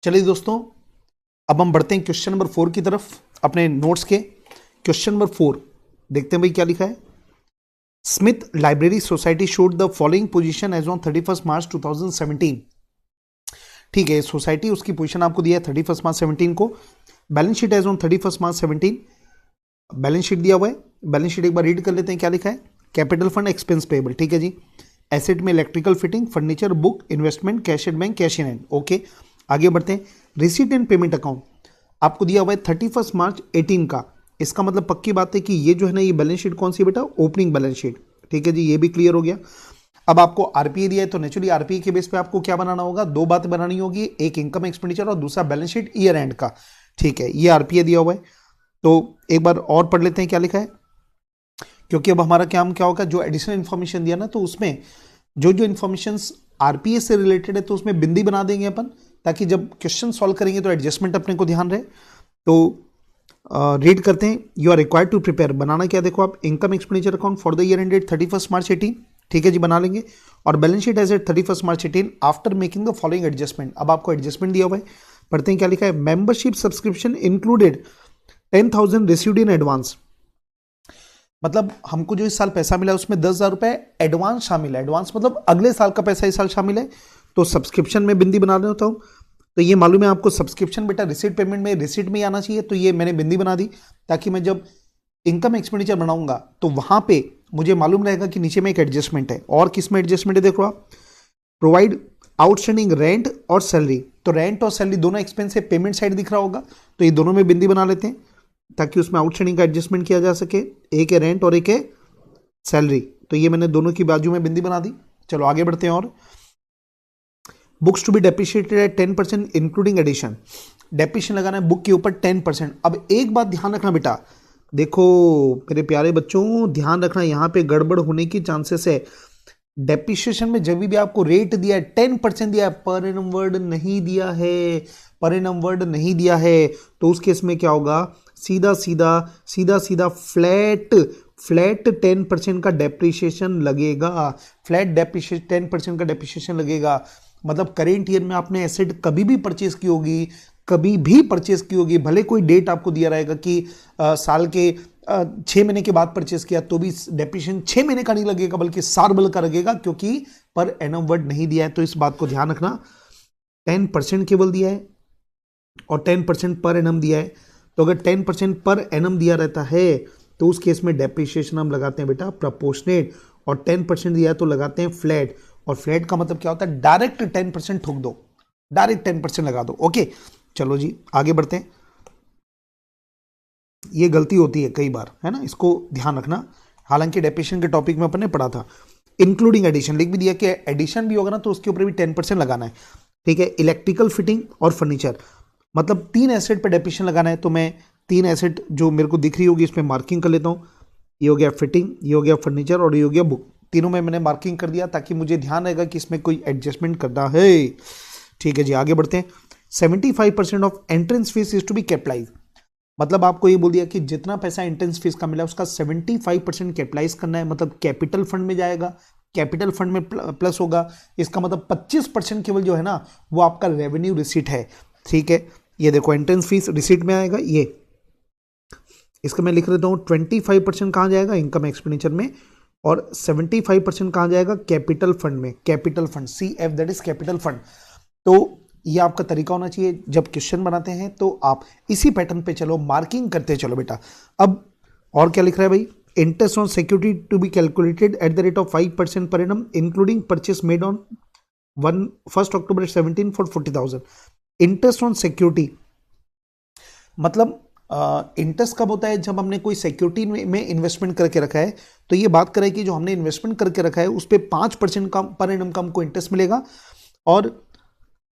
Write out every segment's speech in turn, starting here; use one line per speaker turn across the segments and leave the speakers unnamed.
चलिए दोस्तों, अब हम बढ़ते हैं क्वेश्चन नंबर 4 की तरफ अपने नोट्स के। क्वेश्चन नंबर 4 देखते हैं भाई क्या लिखा है। Smith library society showed the following position as on 31 March 2017। ठीक है, सोसाइटी उसकी पोजीशन आपको दिया है 31 मार्च 17 को। Balance sheet as on 31 March 17, balance sheet दिया हुआ है। बैलेंस शीट एक बार रीड कर लेते हैं क्या लिखा है। कैपिटल फंड, एक्सपेंस पेबल, ठीक है जी। एसेट में electrical fitting, furniture, book, investment, cash at bank, cash in hand. Okay, आगे बढ़ते हैं। रिसीट एंड पेमेंट अकाउंट आपको दिया हुआ है 31 मार्च 18 का। इसका मतलब पक्की बात है कि ये जो है ना, ये बैलेंस शीट कौन सी बेटा, ओपनिंग बैलेंस शीट। ठीक है जी, ये भी क्लियर हो गया। अब आपको आरपीए दिया है तो नेचुरली आरपीए के बेस पे आपको क्या बनाना होगा, दो बातें बनानी होगी, एक इनकम एक्सपेंडिचर और दूसरा बैलेंस शीट ईयर एंड का। ठीक है, ये आरपीए दिया हुआ है। तो एक बार और पढ़ लेते हैं क्या लिखा है, क्योंकि अब हमारा काम क्या होगा, जो एडिशनल इन्फॉर्मेशन दिया ना, तो उसमें जो जो इन्फॉर्मेशन आरपीए से रिलेटेड है तो उसमें बिंदी बना देंगे अपन, ताकि जब क्वेश्चन सॉल्व करेंगे तो एडजस्टमेंट अपने को ध्यान रहे। तो रीड करते हैं। You are required to prepare, बनाना क्या देखो आप, income expenditure account for the year ended 31 March 18। ठीक है जी, बना लेंगे। और balance sheet as at 31 March 18 after making the following adjustment. अब आपको एडजस्टमेंट दिया हुआ है, पढ़ते हैं क्या लिखा है। Membership subscription included 10,000 received in advance. मतलब हमको जो इस साल पैसा मिला उसमें 10,000 रुपए एडवांस शामिल है। एडवांस मतलब अगले साल का पैसा इस साल शामिल है। तो सब्सक्रिप्शन में बिंदी बना देता हूं। तो ये मालूम है आपको, सब्सक्रिप्शन बेटा रिसीट पेमेंट में, रिसीट में ही आना चाहिए। तो ये मैंने बिंदी बना दी ताकि मैं जब इनकम एक्सपेंडिचर बनाऊंगा तो वहां पे मुझे मालूम रहेगा कि नीचे में एक एडजस्टमेंट है। और किस में एडजस्टमेंट है देखो आप, प्रोवाइड आउटस्टैंडिंग रेंट और सैलरी। तो रेंट और सैलरी दोनों एक्सपेंस है, पेमेंट साइड दिख रहा होगा, तो ये दोनों में बिंदी बना लेते हैं ताकि उसमें आउटस्टैंडिंग का एडजस्टमेंट किया जा सके। एक है रेंट और एक है सैलरी, तो ये मैंने दोनों की बाजू में बिंदी बना दी। चलो आगे बढ़ते हैं। और books to be depreciated at 10% including addition. Depreciation लगाना है बुक के ऊपर 10%। अब एक बात ध्यान रखना बेटा, देखो मेरे प्यारे बच्चों, ध्यान रखना, यहां पे गड़बड़ होने की चांसेस है। डेप्रिशिएशन में जब भी आपको रेट दिया है 10% दिया है, पर एनम वर्ड नहीं दिया है, पर एनम वर्ड नहीं दिया है, तो उस केस में क्या होगा, सीधा सीधा सीधा सीधा फ्लैट फ्लैट 10% का डेप्रिशिएशन लगेगा। फ्लैट डेप्रिशिएशन 10% का डेप्रिशिएशन लगेगा। मतलब करेंट ईयर में आपने एसेट कभी भी परचेस की होगी, कभी भी परचेस की होगी, भले कोई डेट आपको दिया रहेगा कि साल के 6 महीने के बाद परचेस किया, तो भी डेप्रिशिएशन 6 महीने का नहीं लगेगा बल्कि साल भर का लगेगा, क्योंकि पर एनम वर्ड नहीं दिया है। तो इस बात को ध्यान रखना, 10% केवल दिया है और 10% पर एनम दिया है। तो अगर 10% पर एनम दिया रहता है तो उस केस में डेप्रिशिएशन हम लगाते हैं बेटा प्रपोर्शनेट, और 10% दिया है तो लगाते हैं फ्लैट। और फ्लैट का मतलब क्या होता है, डायरेक्ट 10% ठोक दो, डायरेक्ट 10% लगा दो। ओके, चलो जी आगे बढ़ते हैं। ये गलती होती है कई बार, है ना, इसको ध्यान रखना। हालांकि डेप्रिशिएशन के टॉपिक में अपन ने पढ़ा था। इंक्लूडिंग एडिशन लिख भी दिया कि एडिशन भी होगा ना तो उसके ऊपर भी 10% लगाना है। ठीक है, इलेक्ट्रिकल फिटिंग और फर्नीचर, मतलब 3 एसेट पे डेप्रिशिएशन लगाना है। तो मैं 3 एसेट जो मेरे को दिख रही होगी इसमें मार्किंग कर लेता हूँ। ये हो गया फिटिंग, ये हो गया फर्नीचर और ये हो गया बुक। तीनों में मैंने मार्किंग कर दिया ताकि मुझे ध्यान रहेगा कि इसमें कोई एडजस्टमेंट करना है। ठीक है जी, आगे बढ़ते हैं। 75% of entrance fees is to be capitalise. मतलब आपको ये बोल दिया कि जितना पैसा एंट्रेंस फीस का मिला उसका 75% कैपिटलाइज करना है, मतलब कैपिटल फंड में जाएगा, कैपिटल फंड में प्लस होगा। इसका मतलब 25% केवल जो है ना वो आपका रेवेन्यू रिसीट है। ठीक है, ये देखो एंट्रेंस फीस रिसीट में आएगा, ये इसका मैं लिख देता हूँ। 25% कहाँ जाएगा, इनकम एक्सपेंडिचर में, और 75% कहाँ जाएगा, कैपिटल फंड में। Capital fund, CF that is capital fund. तो ये आपका तरीका होना चाहिए, जब क्वेश्चन बनाते हैं तो आप इसी पैटर्न पे चलो, मार्किंग करते चलो बेटा। अब और क्या लिख रहा है भाई, interest on security to be calculated at the rate of 5% per annum including purchase made on 1 October 17 for 40,000। Interest on security मतलब इंटरेस्ट कब होता है, जब हमने कोई सिक्योरिटी में इन्वेस्टमेंट करके रखा है। तो ये बात करें कि जो हमने इन्वेस्टमेंट करके रखा है उस पर 5% कम पर एनम का हमको इंटरेस्ट मिलेगा। और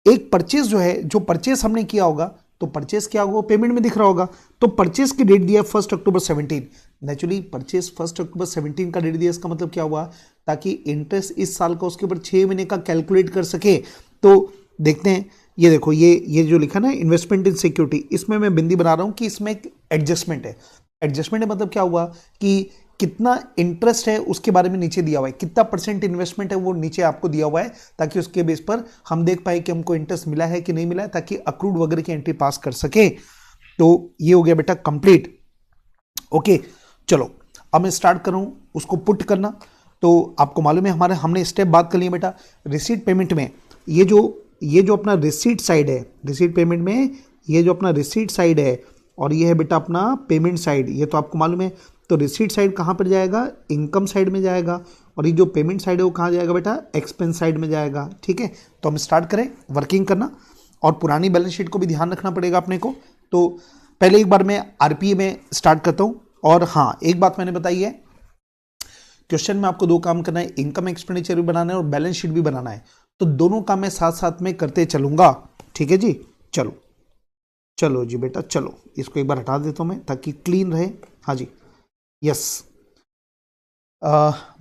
एक परचेस जो है, जो परचेस हमने किया होगा, तो परचेस क्या होगा पेमेंट में दिख रहा होगा। तो परचेस की डेट दिया 1 October 17। नेचुरली परचेस 1 October 17 का डेट दिया, इसका मतलब क्या हुआ, ताकि इंटरेस्ट इस साल का उसके ऊपर 6 महीने का कैलकुलेट कर सके। तो देखते हैं, ये देखो ये जो लिखा ना इन्वेस्टमेंट इन सिक्योरिटी, इसमें मैं बिंदी बना रहा हूं कि इसमें एक एडजस्टमेंट है। एडजस्टमेंट मतलब क्या हुआ कि कितना इंटरेस्ट है उसके बारे में नीचे दिया हुआ है, कितना परसेंट इन्वेस्टमेंट है वो नीचे आपको दिया हुआ है, ताकि उसके बेस पर हम देख पाए कि हमको इंटरेस्ट मिला है कि नहीं मिला है, ताकि अक्रूड वगैरह की एंट्री पास कर सके। तो ये हो गया बेटा कंप्लीट। ओके, चलो अब मैं स्टार्ट करूं उसको पुट करना। तो आपको मालूम है हमने स्टेप बात कर लिया बेटा। रिसीट पेमेंट में ये जो अपना रिसीट साइड है, रिसीट पेमेंट में ये जो अपना रिसीट साइड है और ये है बेटा अपना पेमेंट साइड, ये तो आपको मालूम है। तो रिसीट साइड कहाँ पर जाएगा? इनकम साइड में जाएगा, और ये जो पेमेंट साइड है वो कहाँ जाएगा बेटा? एक्सपेंस साइड में जाएगा। ठीक है, तो हम स्टार्ट करें वर्किंग करना, और पुरानी बैलेंस शीट को भी ध्यान रखना पड़ेगा अपने को। तो पहले एक बार मैं आरपीए में स्टार्ट करता हूँ। और हाँ, एक बात मैंने बताई है, क्वेश्चन में आपको दो काम करना है, इनकम एक्सपेंडिचर भी बनाना है और बैलेंस शीट भी बनाना है। तो दोनों काम मैं साथ साथ में करते चलूंगा। ठीक है जी, चलो चलो जी बेटा, चलो इसको एक बार हटा देता हूं मैं ताकि क्लीन रहे। हाँ जी, यस।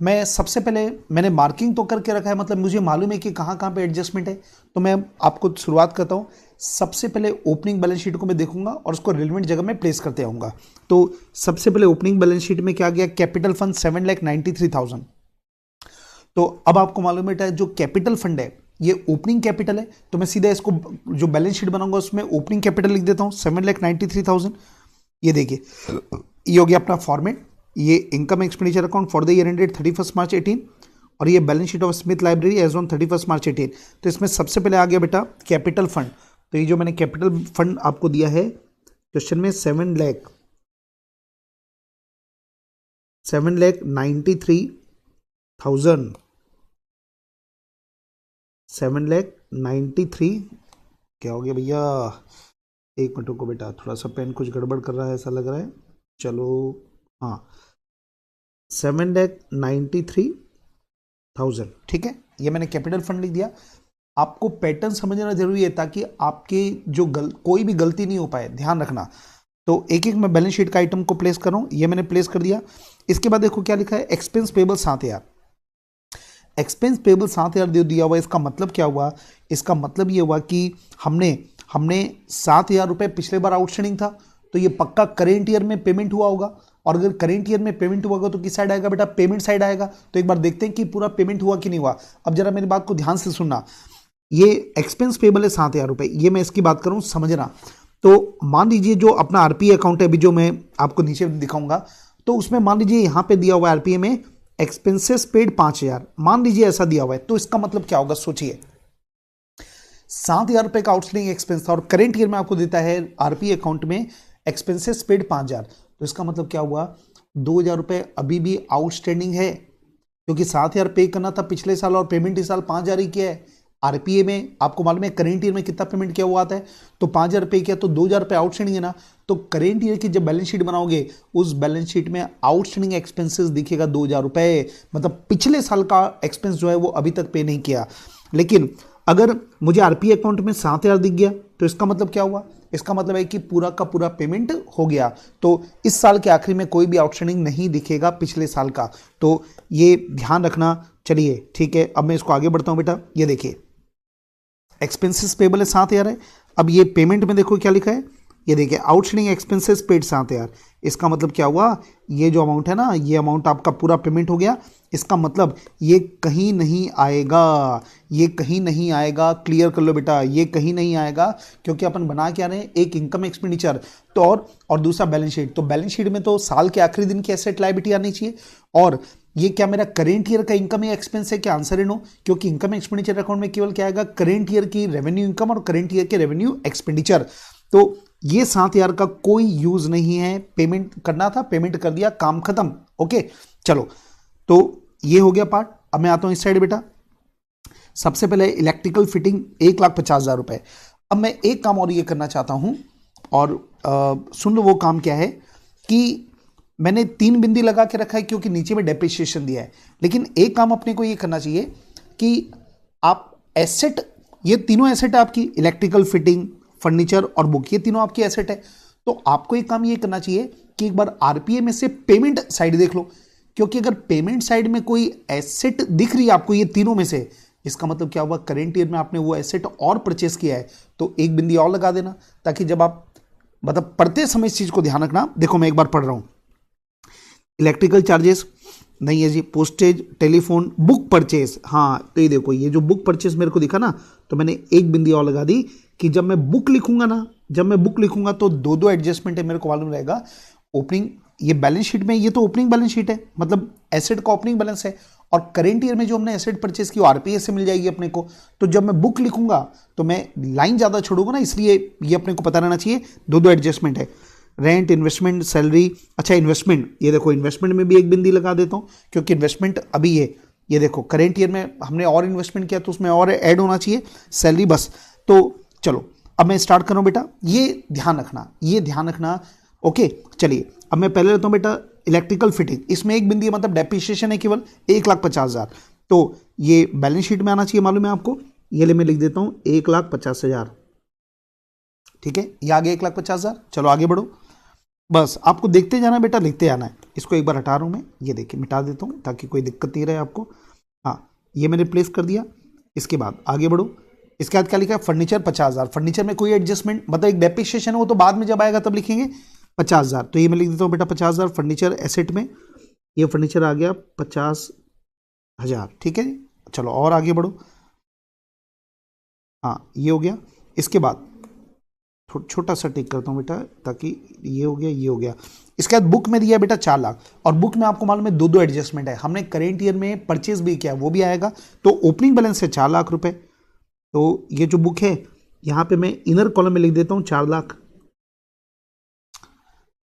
मैं सबसे पहले मैंने मार्किंग तो करके रखा है, मतलब मुझे मालूम है कि कहाँ कहाँ पे एडजस्टमेंट है। तो मैं आपको शुरुआत करता हूँ। सबसे पहले ओपनिंग बैलेंस शीट को मैं देखूंगा और उसको रिलेवेंट जगह में प्लेस करते आऊँगा। तो सबसे पहले ओपनिंग बैलेंस शीट में क्या गया? Capital fund 7,93,000। तो अब आपको मालूम है जो कैपिटल फंड है ये ओपनिंग कैपिटल है, तो मैं सीधा इसको जो बैलेंस शीट बनाऊंगा उसमें ओपनिंग कैपिटल लिख देता हूँ 7,93,000। ये देखिए, ये हो गया अपना फॉर्मेट। ये income expenditure account for the year ended 31 March 18, और ये balance sheet of Smith library as on 31 March 18। तो इसमें सबसे पहले आ गया बेटा कैपिटल फंड। तो ये जो मैंने कैपिटल फंड आपको दिया है क्वेश्चन में 7,93,000, 7,93,000 क्या हो गया भैया? एक मिनट को बेटा, थोड़ा सा पेन कुछ गड़बड़ कर रहा है ऐसा लग रहा है। चलो हाँ, 7,93,000। ठीक है, ये मैंने कैपिटल फंड लिख दिया। आपको पैटर्न समझना जरूरी है ताकि आपके जो कोई भी गलती नहीं हो पाए, ध्यान रखना। तो एक एक मैं बैलेंस शीट का आइटम को प्लेस कर रहा हूं, ये मैंने प्लेस कर दिया। इसके बाद देखो क्या लिखा है, एक्सपेंस पेबल 7,000। एक्सपेंस पेबल 7,000 दे दिया हुआ। इसका मतलब क्या हुआ? इसका मतलब ये हुआ कि हमने 7,000 रुपये पिछले बार आउटस्टैंडिंग था, तो ये पक्का करेंट ईयर में पेमेंट हुआ होगा। और अगर करेंट ईयर में पेमेंट हुआ होगा तो किस साइड आएगा बेटा? पेमेंट साइड आएगा। तो एक बार देखते हैं कि पूरा पेमेंट हुआ कि नहीं हुआ। अब जरा मेरी बात को ध्यान से सुनना। ये एक्सपेंस पेबल है 7,000 रुपये, ये मैं इसकी बात करूं, समझना। तो मान लीजिए जो अपना आरपीए अकाउंट है अभी जो मैं आपको नीचे दिखाऊंगा, तो उसमें मान लीजिए यहां पे दिया हुआ है आरपीए में एक्सपेंसेस पेड 5,000, मान लीजिए ऐसा दिया हुआ है। तो इसका मतलब क्या होगा? सोचिए, 7,000 रुपये का आउटस्टैंडिंग एक्सपेंस था और करेंट ईयर में आपको देता है आरपीए अकाउंट में एक्सपेंसेस पेड 5,000। तो इसका मतलब क्या हुआ? 2,000 रुपये अभी भी आउटस्टैंडिंग है, क्योंकि 7,000 पे करना था पिछले साल और पेमेंट इस साल 5,000 ही किया है। आरपीए में आपको मालूम है करेंट ईयर में कितना पेमेंट किया हुआ आता है, तो 5,000 पे किया, तो 2,000 रुपये आउटस्टैंडिंग है ना। तो करेंट ईयर की जब बैलेंस शीट बनाओगे उस बैलेंस शीट में आउटस्टैंडिंग एक्सपेंसेस दिखेगा 2,000 रुपये, मतलब पिछले साल का एक्सपेंस जो है वो अभी तक पे नहीं किया। लेकिन अगर मुझे आरपीए अकाउंट में 7,000 दिख गया तो इसका मतलब क्या हुआ? इसका मतलब है कि पूरा का पूरा पेमेंट हो गया। तो इस साल के आखिरी में कोई भी आउटस्टैंडिंग नहीं दिखेगा पिछले साल का, तो ये ध्यान रखना। चलिए ठीक है, अब मैं इसको आगे बढ़ता हूं बेटा। ये देखिए, एक्सपेंसेस पेबल है 7,000 है। अब ये पेमेंट में देखो क्या लिखा है, ये देखिए आउटस्टैंडिंग एक्सपेंसेस पेड 7,000। इसका मतलब क्या हुआ? ये जो अमाउंट है ना, ये अमाउंट आपका पूरा पेमेंट हो गया। इसका मतलब ये कहीं नहीं आएगा, ये कहीं नहीं आएगा। क्लियर कर लो बेटा, ये कहीं नहीं आएगा, क्योंकि अपन बना क्या रहे हैं? एक इनकम एक्सपेंडिचर तो और दूसरा बैलेंस शीट। तो बैलेंस शीट में तो साल के आखिरी दिन की एसेट लायबिलिटी आनी चाहिए, और ये क्या मेरा करेंट ईयर का इनकम या एक्सपेंस है? क्या आंसर है नो, क्योंकि इनकम एक्सपेंडिचर अकाउंट में केवल क्या आएगा? करेंट ईयर की रेवेन्यू इनकम और करेंट ईयर के रेवेन्यू एक्सपेंडिचर। तो ये 7,000 का कोई यूज नहीं है, पेमेंट करना था, पेमेंट कर दिया, काम खत्म। ओके, चलो तो ये हो गया पार्ट। अब मैं आता हूं इस साइड बेटा। सबसे पहले इलेक्ट्रिकल फिटिंग 1,50,000 रुपए। अब मैं एक काम और ये करना चाहता हूं, और सुन लो वो काम क्या है कि मैंने 3 बिंदी लगा के रखा है क्योंकि नीचे में डेप्रिसिएशन दिया है। लेकिन एक काम अपने को ये करना चाहिए कि आप एसेट, ये तीनों एसेट है आपकी, इलेक्ट्रिकल फिटिंग, फर्नीचर और बुक, ये तीनों आपकी एसेट है। तो आपको एक काम ये करना चाहिए कि एक बार आरपीए में से पेमेंट साइड देख लो, क्योंकि अगर पेमेंट साइड में कोई एसेट दिख रही है आपको ये तीनों में से, इसका मतलब क्या हुआ? करेंट ईयर में आपने वो एसेट और परचेस किया है। तो एक बिंदी और लगा देना, ताकि जब आप मतलब पढ़ते समय इस चीज को ध्यान रखना। देखो मैं एक बार पढ़ रहा हूं, इलेक्ट्रिकल चार्जेस नहीं है जी, पोस्टेज, टेलीफोन, बुक परचेज, हाँ तो ये देखो ये जो बुक परचेज मेरे को दिखा ना, तो मैंने एक बिंदी और लगा दी कि जब मैं बुक लिखूंगा ना, जब मैं बुक लिखूंगा तो दो दो एडजस्टमेंट है, मेरे को मालूम रहेगा। ओपनिंग, ये बैलेंस शीट में ये तो ओपनिंग बैलेंस शीट है, मतलब एसेट का ओपनिंग बैलेंस है, और करेंट ईयर में जो हमने एसेट परचेज की आरपीएस से मिल जाएगी अपने को। तो जब मैं बुक लिखूंगा तो मैं लाइन ज्यादा छोड़ूंगा ना, इसलिए ये अपने को पता रहना चाहिए, दो दो एडजस्टमेंट है। रेंट, इन्वेस्टमेंट, सैलरी, अच्छा इन्वेस्टमेंट, ये देखो इन्वेस्टमेंट में भी एक बिंदी लगा देता हूं, क्योंकि इन्वेस्टमेंट अभी ये देखो करेंट ईयर में हमने और इन्वेस्टमेंट किया तो उसमें और ऐड होना चाहिए, सैलरी बस। तो चलो अब मैं स्टार्ट कर रहा हूं बेटा, ये ध्यान रखना, ये ध्यान रखना। ओके चलिए अब मैं पहले लेता हूं बेटा इलेक्ट्रिकल फिटिंग, इसमें एक बिंदी है, मतलब डेप्रिसिएशन है केवल 1,50,000, तो ये बैलेंस शीट में आना चाहिए, मालूम है आपको। ये ले मैं लिख देता हूं 1,50,000, ठीक है, ये आगे 1,50,000। चलो आगे बढ़ो, बस आपको देखते जाना बेटा, लिखते जाना है। इसको एक बार हटा रहा हूं मैं, ये देखिए मिटा देता हूं ताकि कोई दिक्कत नहीं रहे आपको। हाँ ये मैंने प्लेस कर दिया। इसके बाद आगे बढ़ो, इसके बाद क्या लिखा है, फर्नीचर 50,000। फर्नीचर में कोई एडजस्टमेंट, मतलब एक डेप्रिसिएशन है, वो तो बाद में जब आएगा तब लिखेंगे 50,000। तो ये मैं लिख देता हूँ बेटा 50,000 फर्नीचर एसेट में, ये फर्नीचर आ गया 50,000, ठीक है। चलो और आगे बढ़ो, हाँ ये हो गया। इसके बाद छोटा सा टिक करता हूँ बेटा, ताकि ये हो गया, ये हो गया। इसके बाद बुक में दिया बेटा 4 लाख, और बुक में आपको मालूम है दो दो एडजस्टमेंट है, हमने करेंट ईयर में परचेज भी किया, वो भी आएगा। तो ओपनिंग बैलेंस है 4 लाख रुपए, तो ये जो बुक है यहां पे मैं इनर कॉलम में लिख देता हूं 4 लाख,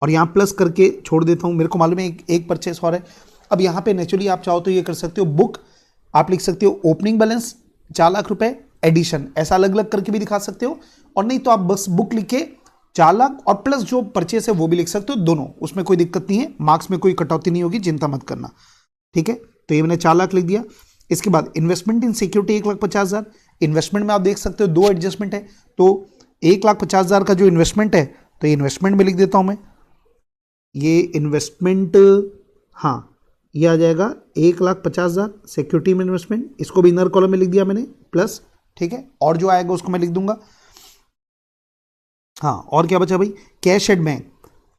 और यहां प्लस करके छोड़ देता हूं, मेरे को मालूम है एक परचेस और है। अब यहां पे नेचुरली आप चाहो तो ये कर सकते हो, बुक आप लिख सकते हो ओपनिंग बैलेंस 4 लाख रुपए एडिशन, ऐसा अलग अलग करके भी दिखा सकते हो, और नहीं तो आप बस बुक लिख के 4 लाख और प्लस जो परचेस है वो भी लिख सकते हो, दोनों, उसमें कोई दिक्कत नहीं है, मार्क्स में कोई कटौती नहीं होगी, चिंता मत करना, ठीक है। तो ये मैंने 4 लाख लिख दिया। इसके बाद इन्वेस्टमेंट इन सिक्योरिटी 1,50,000, इन्वेस्टमेंट में आप देख सकते हो दो एडजस्टमेंट है, तो 1,50,000 का जो इन्वेस्टमेंट है, तो ये इन्वेस्टमेंट में लिख देता हूं मैं, ये इन्वेस्टमेंट, हाँ ये आ जाएगा 1,50,000 सिक्योरिटी में इन्वेस्टमेंट, इसको भी इनर कॉलम में लिख दिया मैंने प्लस, ठीक है, और जो आएगा उसको मैं लिख दूंगा। हाँ और क्या बचा भाई, cash at bank,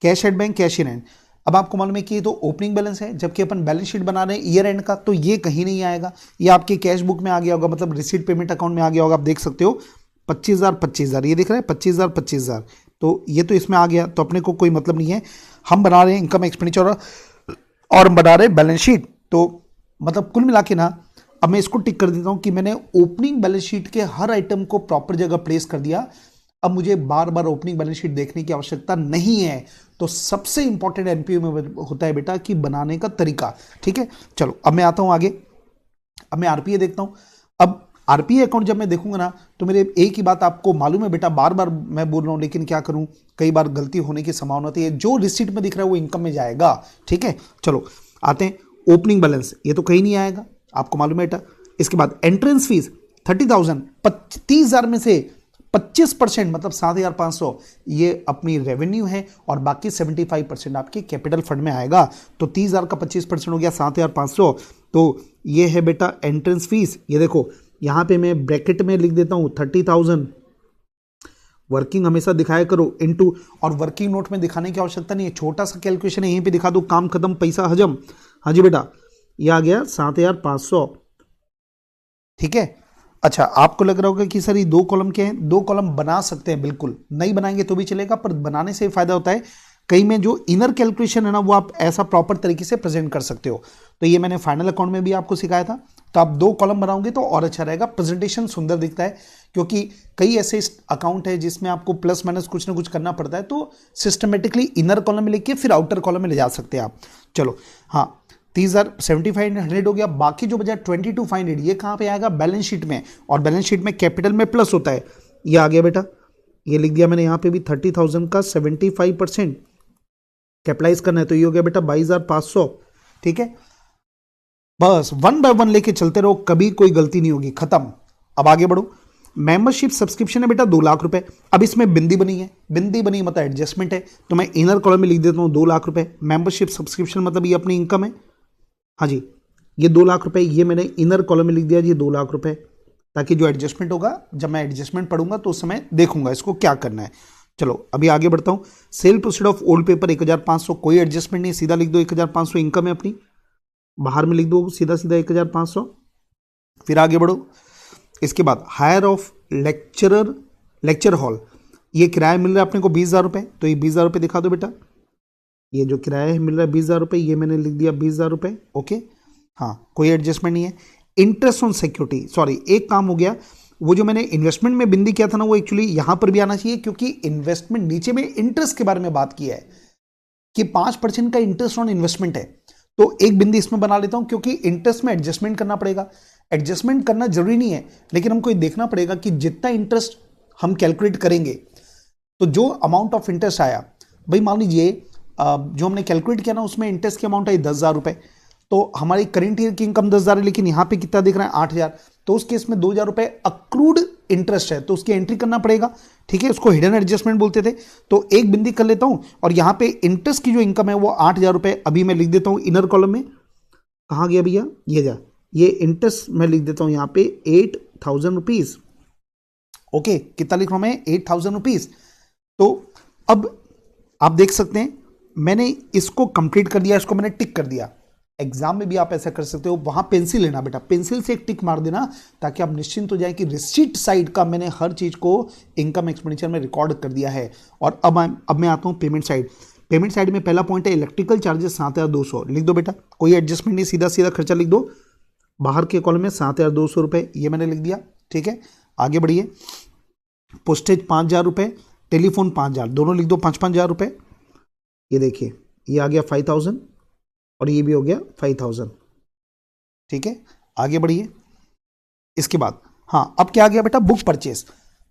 cash at bank, cash in hand. अब आपको मालूम है कि ये तो ओपनिंग बैलेंस है, जबकि अपन बैलेंस शीट बना रहे हैं ईयर एंड का, तो ये कहीं नहीं आएगा, ये आपके कैश बुक में आ गया होगा, मतलब रिसीट पेमेंट अकाउंट में आ गया होगा, आप देख सकते हो 25,000 25,000, ये दिख रहा है 25,000 25,000, तो ये तो इसमें आ गया, तो अपने को कोई मतलब नहीं है, हम बना रहे हैं इनकम एक्सपेंडिचर और हम बना रहे हैं बैलेंस शीट। तो मतलब कुल मिला के ना, अब मैं इसको टिक कर देता हूं कि मैंने ओपनिंग बैलेंस शीट के हर आइटम को प्रॉपर जगह प्लेस कर दिया। अब मुझे बार बार ओपनिंग बैलेंस शीट देखने की आवश्यकता नहीं है। तो सबसे इंपॉर्टेंट एनपीयू में होता है बेटा कि बनाने का तरीका, ठीक है। चलो अब मैं आता हूं आगे, अब मैं आरपीए देखता हूं। अब आरपीए अकाउंट जब मैं देखूंगा ना, तो मेरे एक ही बात आपको मालूम है बेटा, बार बार मैं बोल रहा हूं, लेकिन क्या करूं, कई बार गलती होने की संभावना होती है, जो रिसीट में दिख रहा है वो इनकम में जाएगा, ठीक है। चलो आते हैं ओपनिंग बैलेंस, ये तो कहीं नहीं आएगा, आपको मालूम है बेटा। इसके बाद एंट्रेंस फीस 30,000, 30,000 में से 25% मतलब 7,500 ये अपनी रेवेन्यू है, और बाकी 75% आपके कैपिटल फंड में आएगा। तो 30,000 का 25% हो गया 7,500, तो ये है बेटा एंट्रेंस फीस। ये देखो यहां पे मैं ब्रैकेट में लिख देता हूं 30,000, वर्किंग हमेशा दिखाया करो इनटू, और वर्किंग नोट में दिखाने की आवश्यकता नहीं है, छोटा सा कैलकुलेशन है, यहीं पे दिखा दो, काम खत्म, पैसा हजम। हाँ जी बेटा, ये आ गया 7,500, ठीक है। अच्छा आपको लग रहा होगा कि सर ये 2 कॉलम के हैं, 2 कॉलम बना सकते हैं, बिल्कुल नहीं बनाएंगे तो भी चलेगा, पर बनाने से फायदा होता है, कहीं में जो इनर कैलकुलेशन है ना वो आप ऐसा प्रॉपर तरीके से प्रेजेंट कर सकते हो। तो ये मैंने फाइनल अकाउंट में भी आपको सिखाया था, तो आप 2 कॉलम बनाओगे तो और अच्छा रहेगा, प्रेजेंटेशन सुंदर दिखता है, क्योंकि कई ऐसे अकाउंट है जिसमें आपको प्लस माइनस कुछ ना कुछ करना पड़ता है, तो सिस्टमेटिकली इनर कॉलम में लेके फिर आउटर कॉलम में ले जा सकते हैं आप। चलो हाँ 30,000 7,500 हो गया, बाकी जो बचा 22,500 ये कहाँ पे आएगा, बैलेंस शीट में, और बैलेंस शीट में कैपिटल में प्लस होता है, ये आ गया बेटा, ये लिख दिया मैंने, यहाँ पे भी 30,000 का 75% कैपिटलाइज करना है, तो ये हो गया बेटा 22,500, ठीक है। बस 1 बाय 1 लेके चलते रहो, कभी कोई गलती नहीं होगी, खत्म। अब आगे बढ़ो, मेंबरशिप सब्सक्रिप्शन है बेटा 2 लाख रुपए। अब इसमें बिंदी बनी है, बिंदी बनी मतलब एडजस्टमेंट है, तो मैं इनर कॉलम में लिख देता हूं 2 लाख रुपए। मेंबरशिप सब्सक्रिप्शन मतलब ये अपनी इनकम है, हाँ जी, ये 2 लाख रुपए, ये मैंने इनर कॉलम में लिख दिया जी 2 लाख रुपए, ताकि जो एडजस्टमेंट होगा, जब मैं एडजस्टमेंट पढ़ूंगा तो उस समय देखूंगा इसको क्या करना है। चलो अभी आगे बढ़ता हूँ। Cell proceed of old paper 1500, कोई एडजस्टमेंट नहीं, सीधा लिख दो 1500 इनकम है अपनी, बाहर में लिख दो सीधा सीधा 1500। फिर आगे बढ़ो। इसके बाद हायर ऑफ लेक्चर हॉल, ये किराया मिल रहा है अपने को 20,000 रुपये, तो ये 20,000 रुपये दिखा दो बेटा। ये जो किराया है मिल रहा है 20,000 रुपये, ये मैंने लिख दिया 20,000 रुपये। ओके, हाँ कोई एडजस्टमेंट नहीं है। इंटरेस्ट ऑन सिक्योरिटी, सॉरी एक काम हो गया, वो जो मैंने इन्वेस्टमेंट में बिंदी किया था ना, वो एक्चुअली यहां पर भी आना चाहिए, क्योंकि इन्वेस्टमेंट नीचे में इंटरेस्ट के बारे में बात किया है कि 5% का इंटरेस्ट ऑन इन्वेस्टमेंट है, तो एक बिंदी इसमें बना लेता हूं, क्योंकि इंटरेस्ट में एडजस्टमेंट करना पड़ेगा। एडजस्टमेंट करना जरूरी नहीं है, लेकिन हमको ये देखना पड़ेगा कि जितना इंटरेस्ट हम कैलकुलेट करेंगे, तो जो अमाउंट ऑफ इंटरेस्ट आया, भाई मान लीजिए जो हमने कैलकुलेट किया ना, उसमें इंटरेस्ट की अमाउंट आई 10,000 रुपए, तो हमारी करंट ईयर की इनकम 10,000 है, लेकिन यहां पे कितना दिख रहा है 8,000, तो उस केस में 2,000 रुपए अक्रूड इंटरेस्ट है, तो उसकी एंट्री करना पड़ेगा। ठीक है, उसको हिडन एडजस्टमेंट बोलते थे। तो एक बिंदी कर लेता हूं, और यहां पे इंटरेस्ट की जो इनकम है वो 8,000 रुपए अभी मैं लिख देता हूं इनर कॉलम में। कहां गया भैया, ये इंटरेस्ट मैं लिख देता हूं यहां पे 8,000 रुपीज। ओके, कितना लिख रहा हूं मैं, 8,000 रुपीज। तो अब आप देख सकते हैं मैंने इसको कंप्लीट कर दिया, इसको मैंने टिक कर दिया। एग्जाम में भी आप ऐसा कर सकते हो, वहां पेंसिल लेना बेटा, पेंसिल से एक टिक मार देना, ताकि आप निश्चिंत हो जाए कि रिसीट साइड का मैंने हर चीज को इनकम एक्सपेंडिचर में रिकॉर्ड कर दिया है। और अब मैं आता हूं पेमेंट साइड। पेमेंट साइड में पहला पॉइंट है इलेक्ट्रिकल चार्जेस 7,200, लिख दो बेटा, कोई एडजस्टमेंट नहीं, सीधा सीधा खर्चा लिख दो। बाहर के कॉलम में 7,200 रुपए, ये मैंने लिख दिया। ठीक है, आगे बढ़िए। पोस्टेज 5,000 रुपए, टेलीफोन 5,000, दोनों लिख दो 5,000 रुपए। ये देखिए, ये आ गया 5,000 और ये भी हो गया 5,000। ठीक है, आगे बढ़िए। इसके बाद हाँ, अब क्या आ गया बेटा, बुक परचेस।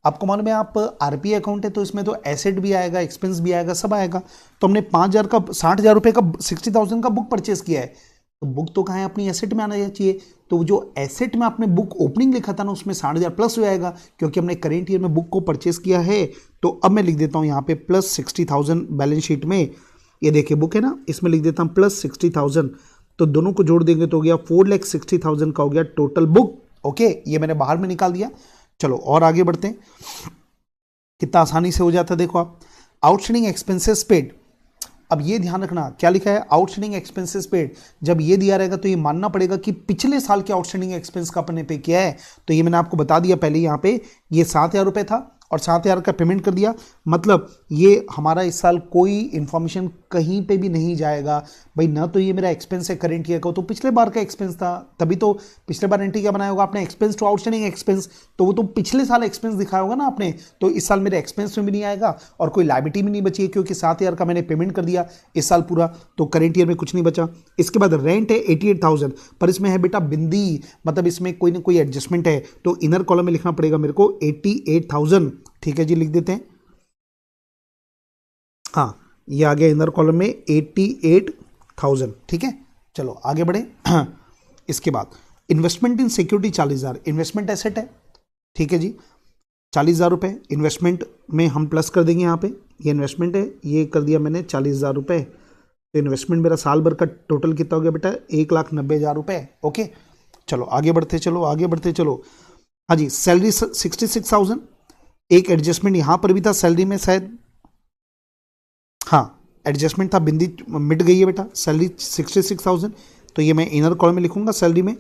आपको मालूम है, आप आरपीए अकाउंट है, तो इसमें तो एसेट भी आएगा, एक्सपेंस भी आएगा, सब आएगा। तो हमने 5,000 का 60,000 रुपए का 60,000 का बुक परचेस किया है, तो बुक तो कहाँ है, अपनी एसेट में आना चाहिए। तो जो एसेट में आपने बुक ओपनिंग लिखा था ना, उसमें 60,000 प्लस हो जाएगा, क्योंकि हमने करेंट ईयर में बुक को परचेस किया है। तो अब मैं लिख देता हूं यहाँ पे प्लस 60,000 बैलेंस शीट में। ये देखिए बुक है ना, इसमें लिख देता हूं प्लस 60,000, तो दोनों को जोड़ देंगे तो हो गया 4,60,000 का हो गया टोटल बुक। ओके, ये मैंने बाहर में निकाल दिया। चलो और आगे बढ़ते हैं, कितना आसानी से हो जाता है, देखो आप। आउटस्टैंडिंग एक्सपेंसेस पेड, अब ये ध्यान रखना क्या लिखा है, आउटस्टैंडिंग एक्सपेंसेस पेड। जब ये दिया रहेगा तो ये मानना पड़ेगा कि पिछले साल के आउटस्टैंडिंग एक्सपेंस का अपन ने पे किया है। तो ये मैंने आपको बता दिया पहले, यहाँ पे ये 7,000 रुपए था और 7,000 का पेमेंट कर दिया, मतलब ये हमारा इस साल कोई इंफॉर्मेशन कहीं पे भी नहीं जाएगा। भाई ना तो ये मेरा एक्सपेंस है करंट ईयर का, तो पिछले बार का एक्सपेंस था, तभी तो पिछले बार एंट्री क्या बनाया होगा आपने, एक्सपेंस टू आउटस्टैंडिंग एक्सपेंस, तो वो तो पिछले साल एक्सपेंस दिखाया होगा ना आपने। तो इस साल मेरे एक्सपेंस में भी नहीं आएगा और कोई लायबिलिटी भी नहीं बची है, क्योंकि 7,000 का मैंने पेमेंट कर दिया इस साल पूरा, तो करंट ईयर में कुछ नहीं बचा। इसके बाद रेंट है 88,000, पर इसमें है बेटा बिंदी, मतलब इसमें कोई ना कोई एडजस्टमेंट है, तो इनर कॉलम में लिखना पड़ेगा मेरे को 88,000। ठीक है जी, लिख देते हैं। हाँ, ये आ गया इनर कॉलम में 88,000। ठीक है, चलो आगे बढ़े। इसके बाद इन्वेस्टमेंट इन सिक्योरिटी 40,000, इन्वेस्टमेंट एसेट है। ठीक है जी, 40,000 रुपए इन्वेस्टमेंट में हम प्लस कर देंगे। यहाँ पे ये इन्वेस्टमेंट है, ये कर दिया मैंने 40,000 रुपए। तो इन्वेस्टमेंट मेरा साल भर का टोटल कितना हो गया बेटा, 1,90,000 रुपए। ओके, चलो आगे बढ़ते चलो, आगे बढ़ते चलो। हाँ जी, सैलरी 66,000, एक एडजस्टमेंट यहां पर भी था सैलरी में शायद, हाँ एडजस्टमेंट था, बिंदी मिट गई है बेटा, सैलरी 66,000। तो ये मैं इनर कॉलम में लिखूंगा सैलरी में,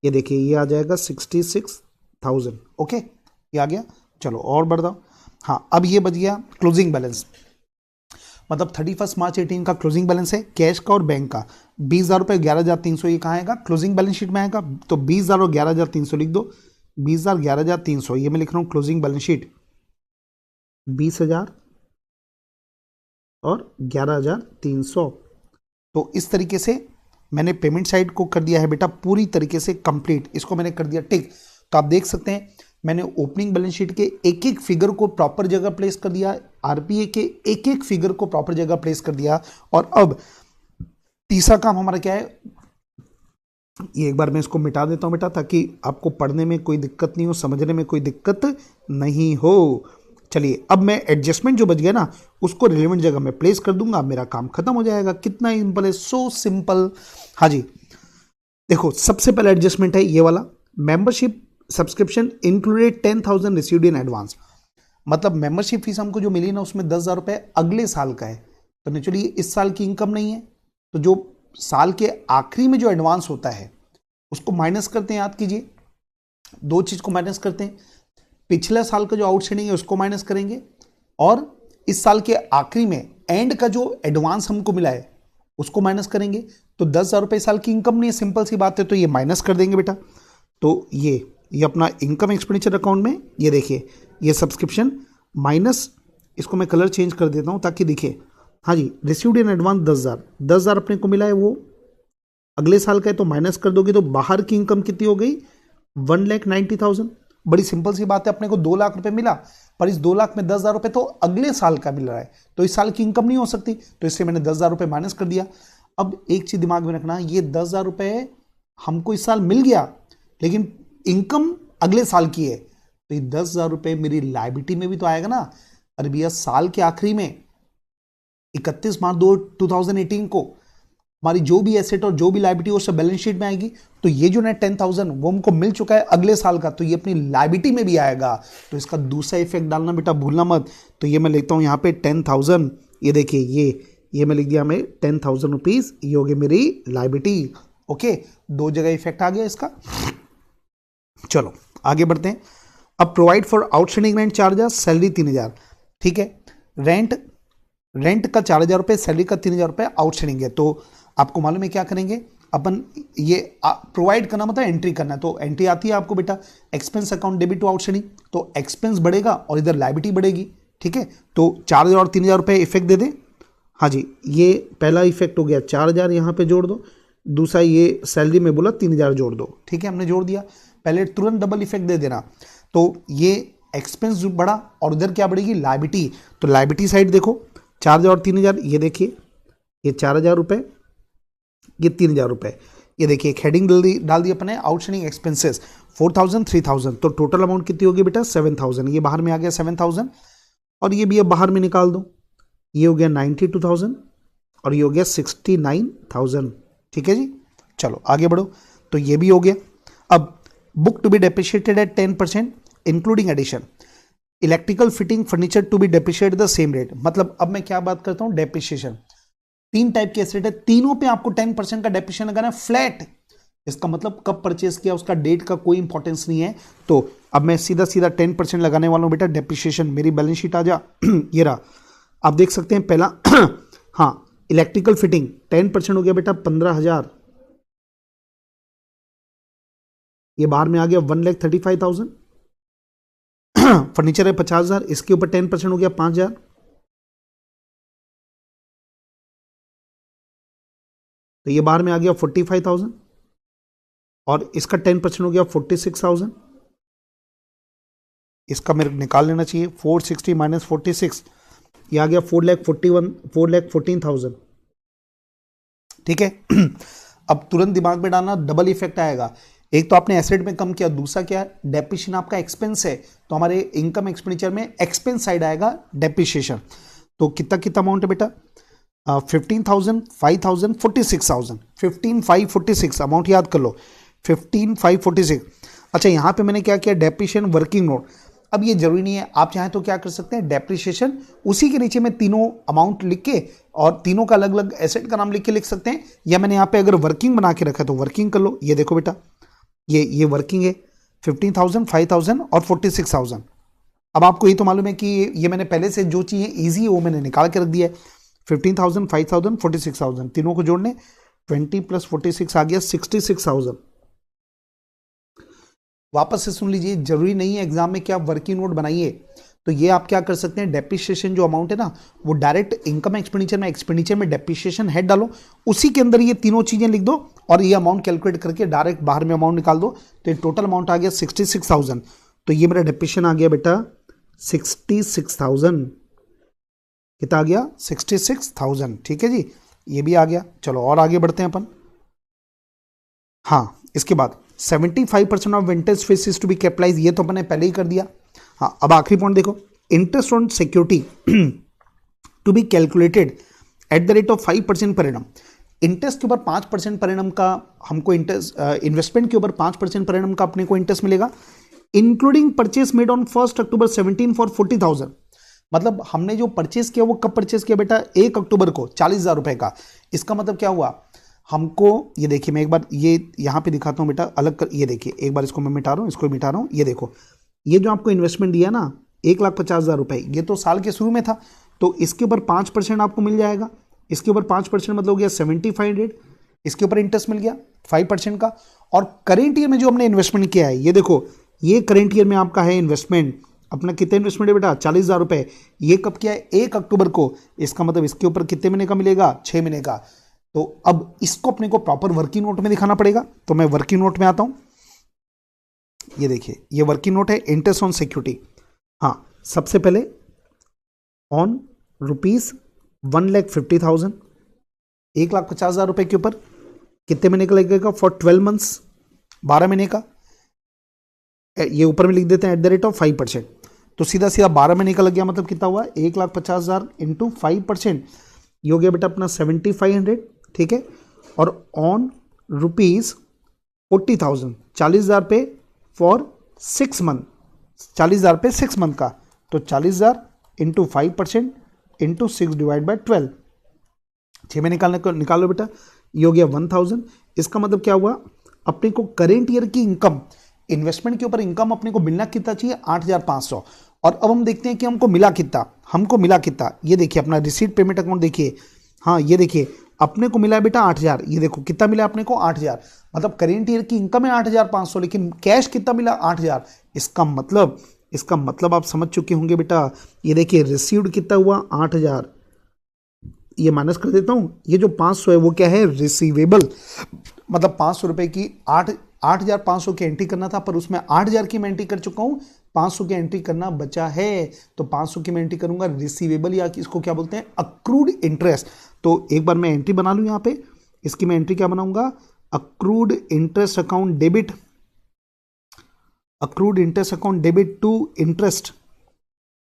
ये देखिए ये आ जाएगा 66,000। ओके, ये आ गया। चलो और बढ़ जाओ। हाँ, अब ये बच गया क्लोजिंग बैलेंस, मतलब 31 मार्च 18 का क्लोजिंग बैलेंस है कैश का और बैंक का, 20,000 रुपये 11,300। ये कहाँ आएगा, क्लोजिंग बैलेंस शीट में आएगा। तो 20,000 और 11,300 लिख दो, 20,000 11,300, ये मैं लिख रहा हूँ क्लोजिंग बैलेंस शीट, 20,000 और 11,300। तो इस तरीके से मैंने पेमेंट साइड को कर दिया है बेटा पूरी तरीके से कंप्लीट, इसको मैंने कर दिया टिक। तो आप देख सकते हैं मैंने ओपनिंग बैलेंस शीट के एक एक फिगर को प्रॉपर जगह प्लेस कर दिया, आरपीए के एक एक फिगर को प्रॉपर जगह प्लेस कर दिया। और अब तीसरा काम हमारा क्या है, ये एक बार मैं इसको मिटा देता हूं बेटा, ताकि आपको पढ़ने में कोई दिक्कत नहीं हो, समझने में कोई दिक्कत नहीं हो। चलिए, अब मैं एडजस्टमेंट जो बच गया ना, उसको रिलेवेंट जगह में प्लेस कर दूंगा, मेरा काम खत्म हो जाएगा। कितना सिंपल है, सो सिंपल। हाँ जी, देखो सबसे पहला एडजस्टमेंट है ये वाला, membership subscription included 10,000 received in advance. मतलब मेंबरशिप फीस हमको जो मिली ना उसमें 10,000 रुपये अगले साल का है, तो नेचुरली इस साल की इनकम नहीं है, तो जो साल के आखिरी में जो एडवांस होता है उसको माइनस करते हैं। याद कीजिए, दो चीज को माइनस करते हैं, पिछले साल का जो आउटस्टैंडिंग है उसको माइनस करेंगे और इस साल के आखिरी में एंड का जो एडवांस हमको मिला है उसको माइनस करेंगे। तो 10,000 रुपये साल की इनकम नहीं है, सिंपल सी बात है, तो ये माइनस कर देंगे बेटा। तो ये अपना इनकम एक्सपेंडिचर अकाउंट में ये देखिए, ये सब्सक्रिप्शन माइनस, इसको मैं कलर चेंज कर देता हूं ताकि दिखे। हाँ जी, रिसीव्ड इन एडवांस 10,000 अपने को मिला है, वो अगले साल का है, तो माइनस कर दोगे तो बाहर की इनकम कितनी हो गई, 1,90,000। बड़ी सिंपल सी बात है, अपने को 2 लाख रुपए मिला, पर इस 2 लाख में 10,000 रुपए तो अगले साल का मिल रहा है, तो इस साल की इनकम नहीं हो सकती, तो इससे मैंने 10,000 रुपए माइनस कर दिया। अब एक चीज दिमाग में रखना, ये 10,000 रुपए हमको इस साल मिल गया, लेकिन इनकम अगले साल की है, तो ये 10,000 रुपए मेरी लायबिलिटी में भी तो आएगा ना। अरे भैया, साल के आखिरी में 31 मार्च 2018 को हमारी जो भी एसेट और जो भी लायबिलिटी वो सब बैलेंस शीट में आएगी, तो ये जो नेट 10,000 वो हमको मिल चुका है अगले साल का, तो ये अपनी लायबिलिटी में भी आएगा, तो इसका दूसरा इफेक्ट डालना बेटा भूलना मत। तो ये मैं लिखता हूं यहाँ पे 10,000, ये देखिए ये मैं लिख दिया, मैं 10,000 रुपीज, ये हो गई मेरी लायबिलिटी। ओके, दो जगह इफेक्ट आ गया इसका। चलो आगे बढ़ते हैं। अब provide for outstanding rent charges, salary 3,000, ठीक है, रेंट का 4,000 रुपये, सैलरी का 3,000 रुपये आउटस्टैंडिंग है, तो आपको मालूम है क्या करेंगे अपन, ये प्रोवाइड करना मतलब एंट्री करना है, तो एंट्री आती है आपको बेटा, expense account debit to outstanding, तो एक्सपेंस बढ़ेगा और इधर लायबिलिटी बढ़ेगी, ठीक है। तो 4,000 और 3,000 रुपये इफेक्ट दे दें। हाँ जी, ये पहला इफेक्ट हो गया, 4,000 यहाँ पे जोड़ दो, दूसरा ये सैलरी में बोला 3,000 जोड़ दो, ठीक है, हमने जोड़ दिया। पहले तुरंत डबल इफेक्ट दे देना, तो ये एक्सपेंस बढ़ा और उधर क्या बढ़ेगी, लायबिलिटी, तो लायबिलिटी साइड देखो, 4,000 और 3,000, ये देखिए, ये 4,000 रुपये, ये 3,000 रुपये, ये देखिए एक हेडिंग डाल दी अपने, आउटस्टैंडिंग एक्सपेंसेस 4,000 3,000, तो टोटल अमाउंट कितनी होगी बेटा 7,000, ये बाहर में आ गया 7,000, और ये भी अब बाहर में निकाल दो, ये हो गया 92,000 और ये हो गया 69,000, ठीक है जी। चलो आगे बढ़ो, तो ये भी हो गया। अब book to be depreciated at 10% including addition, electrical fitting furniture to be depreciated the same rate, मतलब अब मैं क्या बात करता हूं, डेप्रिशिएशन 3 टाइप के एसेट है, तीनों पे आपको 10% का डेप्रिशिएशन लगाना है फ्लैट, इसका मतलब कब परचेस किया उसका डेट का कोई इंपॉर्टेंस नहीं है। तो अब मैं सीधा 10% लगाने वाला हूं बेटा, डेप्रिशिएशन, मेरी बैलेंस शीट आ जा, ये रहा, आप देख सकते हैं पहला हाँ, इलेक्ट्रिकल फिटिंग 10% हो गया बेटा 15,000, ये बाहर में आ गया 1,35,000, फर्नीचर है 50,000, इसके ऊपर 10% हो गया 5,000, तो ये बाहर में आ गया 45,000 और इसका 10% हो गया 46,000, इसका मेरे निकाल लेना चाहिए, 460 माइनस 46, ये आ गया 4,14,000, ठीक है। अब तुरंत दिमाग में डालना, डबल इफेक्ट आएगा, एक तो आपने एसेट में कम किया, दूसरा क्या है, डेप्रिशिएशन आपका एक्सपेंस है, तो हमारे इनकम एक्सपेंडिचर में एक्सपेंस साइड आएगा डेप्रिशिएशन, तो कितना अमाउंट है बेटा 15,000 5,000 46,000, 15,546 अमाउंट याद कर लो, 15,546। अच्छा, यहाँ पे मैंने क्या किया, डेप्रिशिएशन वर्किंग नोट, अब ये जरूरी नहीं है, आप चाहें तो क्या कर सकते हैं, डेप्रिशिएशन उसी के नीचे में तीनों अमाउंट लिख के और तीनों का अलग अलग एसेट का नाम लिख के लिख सकते हैं, या मैंने यहाँ पे अगर वर्किंग बना के रखा है तो वर्किंग कर लो। ये देखो बेटा, ये वर्किंग है 15,000 5,000 और 46,000। अब आपको ये तो मालूम है कि ये मैंने पहले से जो चीज़ें ईजी है वो मैंने निकाल के रख दिया है, 15,000 5,000 46,000, तीनों को जोड़ने 20 + 46 आ गया 66,000। वापस से सुन लीजिए, जरूरी नहीं है एग्जाम में कि आप वर्किंग नोट बनाइए, तो ये आप क्या कर सकते हैं, डेप्रिशिएशन जो अमाउंट है ना वो डायरेक्ट इनकम एक्सपेंडिचर में डेप्रिशिएशन हेड डालो, उसी के अंदर ये तीनों चीजें लिख दो और ये अमाउंट कैलकुलेट करके डायरेक्ट बाहर में अमाउंट निकाल दो, तो ये टोटल अमाउंट आ गया 66,000, तो ये मेरा डेप्रिशिएशन आ गया बेटा 66,000, कितना आ गया 66,000, ठीक है जी, ये भी आ गया। चलो और आगे बढ़ते हैं अपन। हाँ, इसके बाद 75% of interest fees is to be capitalise, ये तो अपने पहले ही कर दिया। हाँ, अब आखिरी पॉइंट देखो, interest on security to be calculated at the rate of 5% per annum, interest के ऊपर 5% पर एनम का हमको इंटरेस्ट, इन्वेस्टमेंट के ऊपर 5% पर एनम का अपने को इंटरेस्ट मिलेगा, including purchase made on 1 October 17 for 40,000। मतलब हमने जो परचेस किया वो कब परचेस किया बेटा? 1 अक्टूबर को 40,000 रुपए का। इसका मतलब क्या हुआ? हमको ये देखिए, मैं एक बार ये यहां पे दिखाता हूं बेटा, अलग कर, ये देखिए एक बार इसको मैं मिटा रहा हूं, इसको मिटा रहा हूं। ये देखो, ये जो आपको इन्वेस्टमेंट दिया ना 1,50,000 रुपए, ये तो साल के शुरू में था, तो इसके ऊपर 5% आपको मिल जाएगा। इसके ऊपर 5% मतलब हो गया 7,500। इसके ऊपर इंटरेस्ट मिल गया 5% का। और करेंट ईयर में जो हमने इन्वेस्टमेंट किया है, ये देखो, ये करेंट ईयर में आपका है इन्वेस्टमेंट, अपना कितना इन्वेस्टमेंट है बेटा? 40,000 रुपए। ये कब किया है? 1 अक्टूबर को। इसका मतलब इसके ऊपर कितने महीने का मिलेगा? 6 महीने का। तो अब इसको अपने को प्रॉपर वर्किंग नोट में दिखाना पड़ेगा। तो मैं वर्किंग नोट में आता हूं। ये देखिए, ये वर्किंग नोट है, इंटरेस्ट ऑन सिक्योरिटी। हाँ, सबसे पहले ऑन रुपीज 1,50,000, 1,50,000 रुपए के ऊपर कितने महीने का लगेगा? फॉर 12 मंथ्स, 12 महीने का। ये ऊपर में लिख देते हैं @5%। तो सीधा सीधा 12 महीने का लग गया, मतलब कितना हुआ? 1,50,000 इंटू 5%, ये हो गया बेटा अपना 7,500। ठीक है। और ऑन रुपीज 40,000, 40,000 पे फॉर 6 मंथ, 40,000 पे 6 मंथ का। तो 40,000 इंटू 5% इंटू 6 डिवाइड बाई 12, 6 में निकालो बेटा, ये हो गया 1,000। इसका मतलब क्या हुआ? अपने को करेंट ईयर की इनकम, इन्वेस्टमेंट के ऊपर इनकम अपने को मिलना कितना चाहिए? 8,500। और अब हम देखते हैं कि हमको मिला कितना। ये देखिए अपना रिसीट पेमेंट अकाउंट देखिए। हाँ, ये देखिए अपने को मिला है बेटा 8,000। ये देखो कितना मिला अपने को? 8,000। मतलब करेंट ईयर की इनकम है 8,500, लेकिन कैश कितना मिला? 8,000। इसका मतलब आप समझ चुके होंगे बेटा। ये देखिए रिसीव्ड कितना हुआ? 8,000। ये माइनस कर देता हूं, ये जो 500 है वो क्या है? रिसीवेबल। मतलब 500 रुपए की 8,500 की एंट्री करना था, पर उसमें 8,000 की मैं एंट्री कर चुका हूं, 500 की एंट्री करना बचा है। तो 500 की मैं एंट्री करूंगा रिसीवेबल, या इसको क्या बोलते हैं? Accrued interest. तो एक बार मैं एंट्री बना लूं यहां पे, इसकी मैं एंट्री क्या बनाऊंगा? Accrued interest account debit, accrued interest account debit to interest.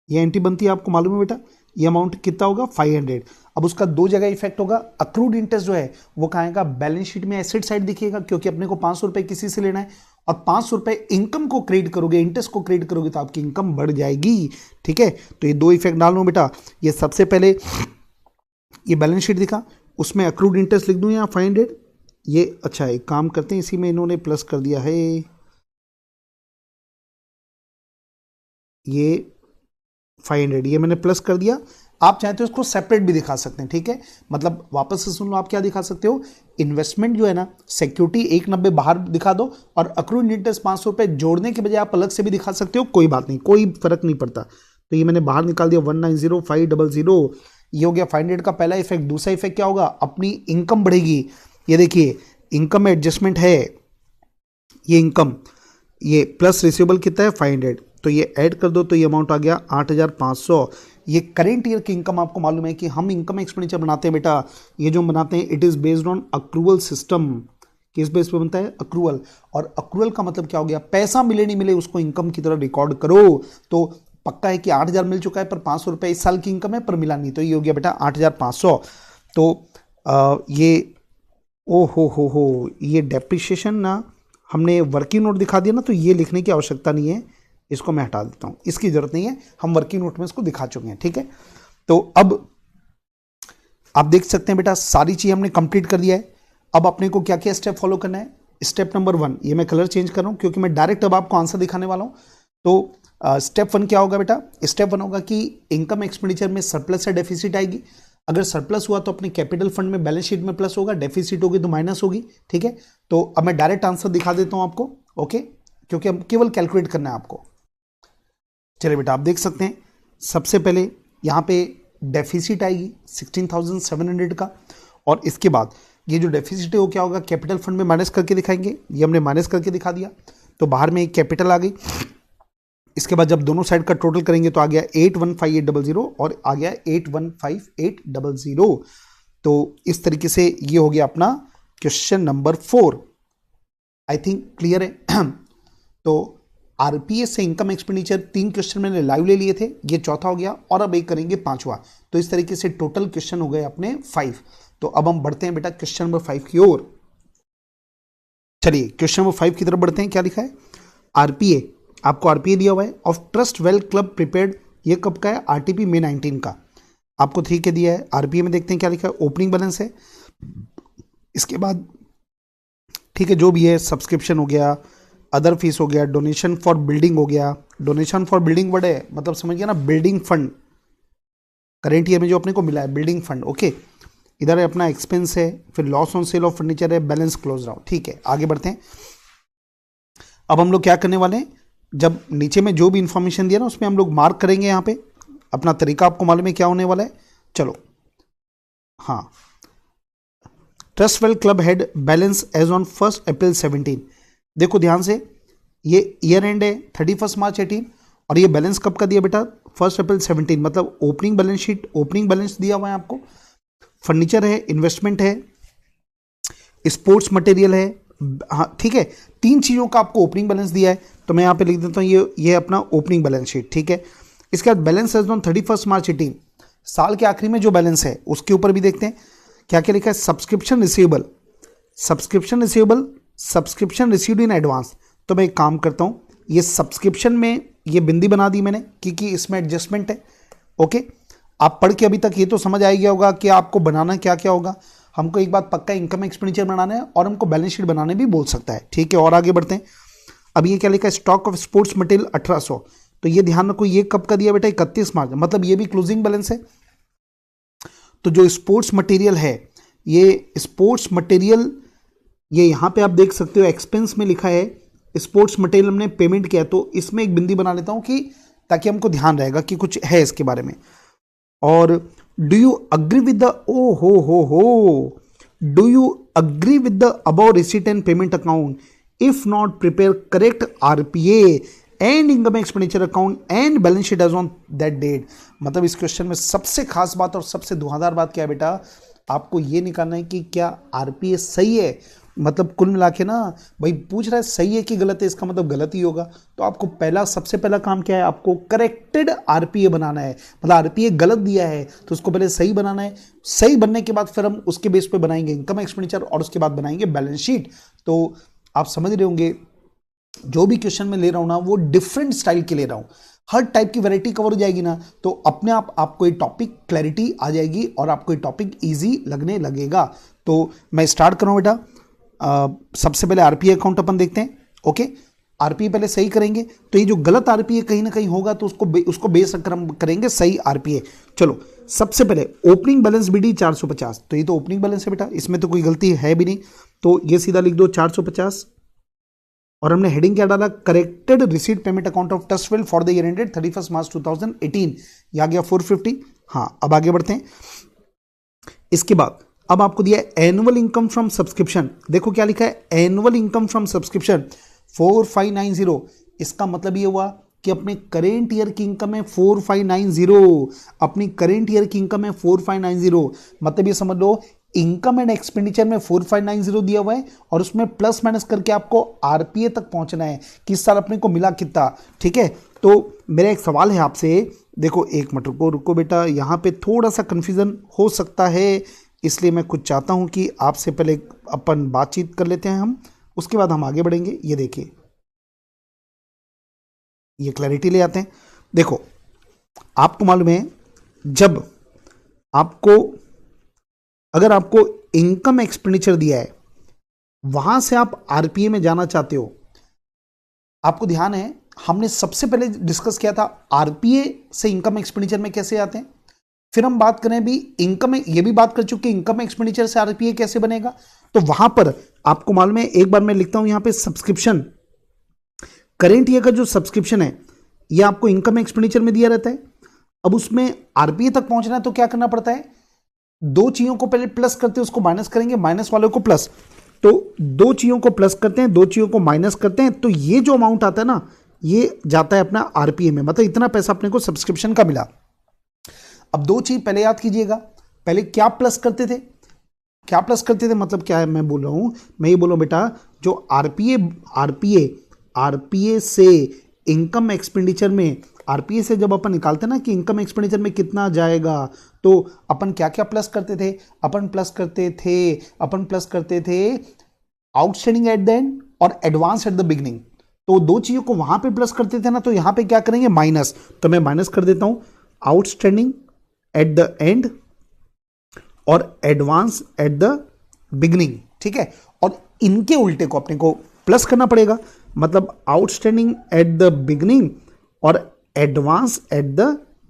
ये एंट्री बनती है, आपको मालूम है बेटा। ये अमाउंट कितना होगा? 500। अब उसका दो जगह इफेक्ट होगा। अक्रूड इंटरेस्ट जो है वो कहाँ आएगा? बैलेंस शीट में एसेट साइड दिखेगा, क्योंकि अपने को 500 रुपए किसी से लेना है, और 500 रुपए इनकम को क्रेडिट करोगे, इंटरेस्ट को क्रेडिट करोगे, तो आपकी इनकम बढ़ जाएगी। ठीक है। तो ये दो इफेक्ट डाल लो बेटा। ये सबसे पहले ये बैलेंस शीट दिखा, उसमें अक्रूड इंटरेस्ट लिख दूं यहाँ 500। ये अच्छा, एक काम करते हैं, इसी में इन्होंने प्लस कर दिया है, ये 500, ये मैंने प्लस कर दिया। आप चाहे तो इसको सेपरेट भी दिखा सकते हैं। ठीक है। मतलब वापस से सुन लो, आप क्या दिखा सकते हो? इन्वेस्टमेंट जो है ना, सिक्योरिटी 190 बाहर दिखा दो, और अक्रूड इंटरेस्ट 500 रुपए जोड़ने के बजाय आप अलग से भी दिखा सकते हो, कोई बात नहीं, कोई फर्क नहीं पड़ता। तो ये मैंने बाहर निकाल दिया 190,500। ये हो गया 500 का पहला इफेक्ट। दूसरा इफेक्ट क्या होगा? अपनी इनकम बढ़ेगी। ये देखिए इनकम में एडजस्टमेंट है, ये इनकम, ये प्लस रिसीवेबल कितना है? 500। तो ये ऐड कर दो, तो ये अमाउंट आ गया 8,500। ये करेंट ईयर की इनकम। आपको मालूम है कि हम इनकम एक्सपेंडिचर बनाते हैं बेटा, ये जो हम बनाते हैं it is based on accrual system. किस बेस पे बनता है? अक्रूवल। और अक्रूवल का मतलब क्या हो गया? पैसा मिले नहीं मिले उसको इनकम की तरह रिकॉर्ड करो। तो पक्का है कि 8,000 मिल चुका है, पर 500 रुपए इस साल की इनकम है, पर मिला नहीं, तो ये हो गया बेटा 8,500। तो ये ओ हो, ये डेप्रिशिएशन ना हमने वर्किंग नोट दिखा दिया ना, तो ये लिखने की आवश्यकता नहीं है, इसको मैं हटा देता हूं, इसकी जरूरत नहीं है, हम वर्किंग नोट में इसको दिखा चुके हैं। ठीक है। तो अब आप देख सकते हैं बेटा, सारी चीज हमने कंप्लीट कर दिया है। अब अपने को क्या क्या स्टेप फॉलो करना है? स्टेप नंबर 1, ये मैं कलर चेंज कर रहा हूं क्योंकि मैं डायरेक्ट अब आपको आंसर दिखाने वाला हूं। तो स्टेप 1 क्या होगा बेटा? स्टेप 1 होगा कि इनकम एक्सपेंडिचर में सरप्लस या डेफिसिट आएगी। अगर सरप्लस हुआ तो अपने कैपिटल फंड में बैलेंस शीट में प्लस होगा, डेफिसिट होगी तो माइनस होगी। ठीक है। तो अब मैं डायरेक्ट आंसर दिखा देता हूं आपको, ओके, क्योंकि अब केवल कैलकुलेट करना है आपको। चलिए बेटा, आप देख सकते हैं सबसे पहले यहाँ पे डेफिसिट आएगी 16,700 का, और इसके बाद ये जो डेफिसिट है वो क्या होगा? कैपिटल फंड में माइनस करके दिखाएंगे। ये हमने माइनस करके दिखा दिया, तो बाहर में एक कैपिटल आ गई। इसके बाद जब दोनों साइड का टोटल करेंगे तो आ गया 815800 और आ गया 815800। तो इस तरीके से ये हो गया अपना question number 4। I think clear है। तो आरपीएस से इनकम एक्सपेंडिचर 3 क्वेश्चन मैंने लाइव ले लिए थे, ये चौथा हो गया, और अब एक करेंगे 5वां। तो इस तरीके से टोटल क्वेश्चन हो गए अपने 5। तो अब हम बढ़ते हैं बेटा क्वेश्चन नंबर 5 की ओर। चलिए क्वेश्चन नंबर 5 की तरफ बढ़ते हैं। क्या लिखा है? आरपीए, आपको आरपीए दिया हुआ है of trust well club prepared, ये कब का है, आरटीपी May 19 का, आपको 3 के दिया है। आरपीए में देखते हैं क्या लिखा है, ओपनिंग बैलेंस है, इसके बाद ठीक है जो भी है सब्सक्रिप्शन हो गया, अदर फीस हो गया, डोनेशन फॉर बिल्डिंग हो गया, डोनेशन फॉर बिल्डिंग वर्ड है मतलब समझ गया ना, बिल्डिंग फंड करेंट ईयर में जो अपने को मिला है बिल्डिंग फंड, ओके। इधर है अपना एक्सपेंस है, फिर loss on sale of furniture है, बैलेंस क्लोज डाउन, ठीक है। आगे बढ़ते हैं। अब हम लोग क्या करने वाले हैं, जब नीचे में जो भी इंफॉर्मेशन दिया ना उसमें हम लोग मार्क करेंगे, यहाँ पे अपना तरीका आपको मालूम है क्या होने वाला है। चलो हाँ, trust well club had balance as on 1 April 17, देखो ध्यान से, ये ईयर एंड है 31 मार्च 18 और ये बैलेंस कब का दिया बेटा, 1 अप्रैल 17, मतलब opening balance sheet, opening balance दिया हुआ है आपको, फर्नीचर है, इन्वेस्टमेंट है, स्पोर्ट्स मटेरियल है, हाँ ठीक है, 3 चीज़ों का आपको ओपनिंग बैलेंस दिया है, तो मैं यहाँ पे लिख देता हूँ ये अपना ओपनिंग बैलेंस शीट, ठीक है। इसके बाद बैलेंस एज ऑन 31 मार्च 18, साल के आखिरी में जो बैलेंस है उसके ऊपर भी देखते हैं क्या क्या लिखा है, subscription receivable, subscription receivable, subscription received in advance. तो मैं एक काम करता हूँ, ये सब्सक्रिप्शन में ये बिंदी बना दी मैंने क्योंकि इसमें एडजस्टमेंट है, ओके। आप पढ़ के अभी तक ये तो समझ आ गया होगा कि आपको बनाना क्या क्या होगा। हमको एक बात पक्का इनकम एक्सपेंडिचर बनाना है और हमको बैलेंस शीट बनाने भी बोल सकता है, ठीक है। और आगे बढ़ते हैं। अब ये क्या लिखा है, स्टॉक ऑफ स्पोर्ट्स मटेरियल 1800, तो ये ध्यान रखो ये कब का दिया बेटा, 31 मार्च, मतलब ये भी क्लोजिंग बैलेंस है। तो जो स्पोर्ट्स मटेरियल है, ये स्पोर्ट्स मटेरियल, ये यहाँ पे आप देख सकते हो एक्सपेंस में लिखा है स्पोर्ट्स मटेरियल हमने पेमेंट किया, तो इसमें एक बिंदी बना लेता हूँ कि ताकि हमको ध्यान रहेगा कि कुछ है इसके बारे में। और do you agree with the, ओ हो, do you agree with the above receipt and payment account, if not prepare correct RPA and income expenditure account and balance sheet as on that date. मतलब इस question में सबसे खास बात और सबसे धुआंधार बात क्या है बेटा, आपको ये निकालना है कि क्या आरपीए सही है, मतलब कुल मिला के ना भाई पूछ रहा है सही है कि गलत है, इसका मतलब गलत ही होगा। तो आपको सबसे पहला काम क्या है, आपको करेक्टेड आरपीए बनाना है, मतलब आरपीए गलत दिया है तो उसको पहले सही बनाना है। सही बनने के बाद फिर हम उसके बेस पे बनाएंगे इनकम एक्सपेंडिचर और उसके बाद बनाएंगे बैलेंस शीट। तो आप समझ रहे होंगे जो भी क्वेश्चन मैं ले रहा हूं ना वो डिफरेंट स्टाइल के ले रहा हूं, हर टाइप की वैरायटी कवर हो जाएगी ना, तो अपने आप आपको ये टॉपिक क्लैरिटी आ जाएगी और आपको ये टॉपिक इजी लगने लगेगा। तो मैं स्टार्ट कर रहा हूं बेटा। सबसे पहले आरपीए अकाउंट अपन देखते हैं, ओके। आरपीए पहले सही करेंगे, तो ये जो गलत आरपीए कहीं ना कहीं होगा तो उसको बेस करेंगे सही आरपीए। चलो सबसे पहले ओपनिंग बैलेंस बीडी 450, तो ये तो ओपनिंग बैलेंस है बेटा, इसमें तो कोई गलती है भी नहीं, तो ये सीधा लिख दो 450। और हमने हेडिंग क्या डाला, corrected receipt payment account of Trustwell for the year ended 31 March 2018, ये आ गया 450। हाँ अब आगे बढ़ते हैं। इसके बाद अब आपको दिया है एनुअल इनकम फ्रॉम सब्सक्रिप्शन, देखो क्या लिखा है, एनुअल इनकम फ्रॉम सब्सक्रिप्शन 4590, इसका मतलब ये हुआ कि अपने करेंट ईयर की इनकम है 4590, अपनी करेंट ईयर की इनकम है 4590, मतलब ये समझ लो इनकम एंड एक्सपेंडिचर में 4590 दिया हुआ है और उसमें प्लस माइनस करके आपको आरपीए तक पहुंचना है कि इस साल अपने को मिला कितना, ठीक है। तो मेरा एक सवाल है आपसे, देखो एक मिनट रुको बेटा, यहाँ पे थोड़ा सा कंफ्यूजन हो सकता है, इसलिए मैं कुछ चाहता हूं कि आपसे पहले अपन बातचीत कर लेते हैं हम, उसके बाद हम आगे बढ़ेंगे। ये देखिए ये क्लैरिटी ले आते हैं। देखो आपको मालूम है जब आपको अगर आपको इनकम एक्सपेंडिचर दिया है वहां से आप आरपीए में जाना चाहते हो, आपको ध्यान है हमने सबसे पहले डिस्कस किया था आरपीए से इनकम एक्सपेंडिचर में कैसे आते हैं, फिर हम बात करें भी इनकम, ये भी बात कर चुके इनकम एक्सपेंडिचर से आरपीए कैसे बनेगा। तो वहां पर आपको मालूम है, एक बार मैं लिखता हूं यहां पे सब्सक्रिप्शन, करेंट ईयर का जो सब्सक्रिप्शन है ये आपको इनकम एक्सपेंडिचर में दिया रहता है। अब उसमें आरपीए तक पहुंचना है तो क्या करना पड़ता है, दो चीजों को पहले प्लस करते हैं, उसको माइनस करेंगे, माइनस वाले को प्लस, तो दो चीजों को प्लस करते हैं, दो चीजों को माइनस करते हैं, तो ये जो अमाउंट आता है ना ये जाता है अपना आरपीए में, मतलब इतना पैसा अपने को सब्सक्रिप्शन का मिला। अब दो चीज पहले याद कीजिएगा, पहले क्या प्लस करते थे, क्या प्लस करते थे मतलब क्या है मैं बोल रहा हूं, मैं ये बोल रहा हूं बेटा जो आरपीए से इनकम एक्सपेंडिचर में, आरपीए से जब अपन निकालते हैं ना कि इनकम एक्सपेंडिचर में कितना जाएगा, तो अपन क्या क्या प्लस करते थे, अपन प्लस करते थे आउटस्टैंडिंग एट द एंड और एडवांस एट द बिगिनिंग। तो दो चीजों को वहां पे प्लस करते थे ना, तो यहां पे क्या करेंगे माइनस, तो मैं माइनस कर देता हूं आउटस्टैंडिंग एट द एंड और एडवांस एट द बिगनिंग, ठीक है। और इनके उल्टे को अपने को प्लस करना पड़ेगा, मतलब आउटस्टैंडिंग एट द बिगनिंग और एडवांस एट द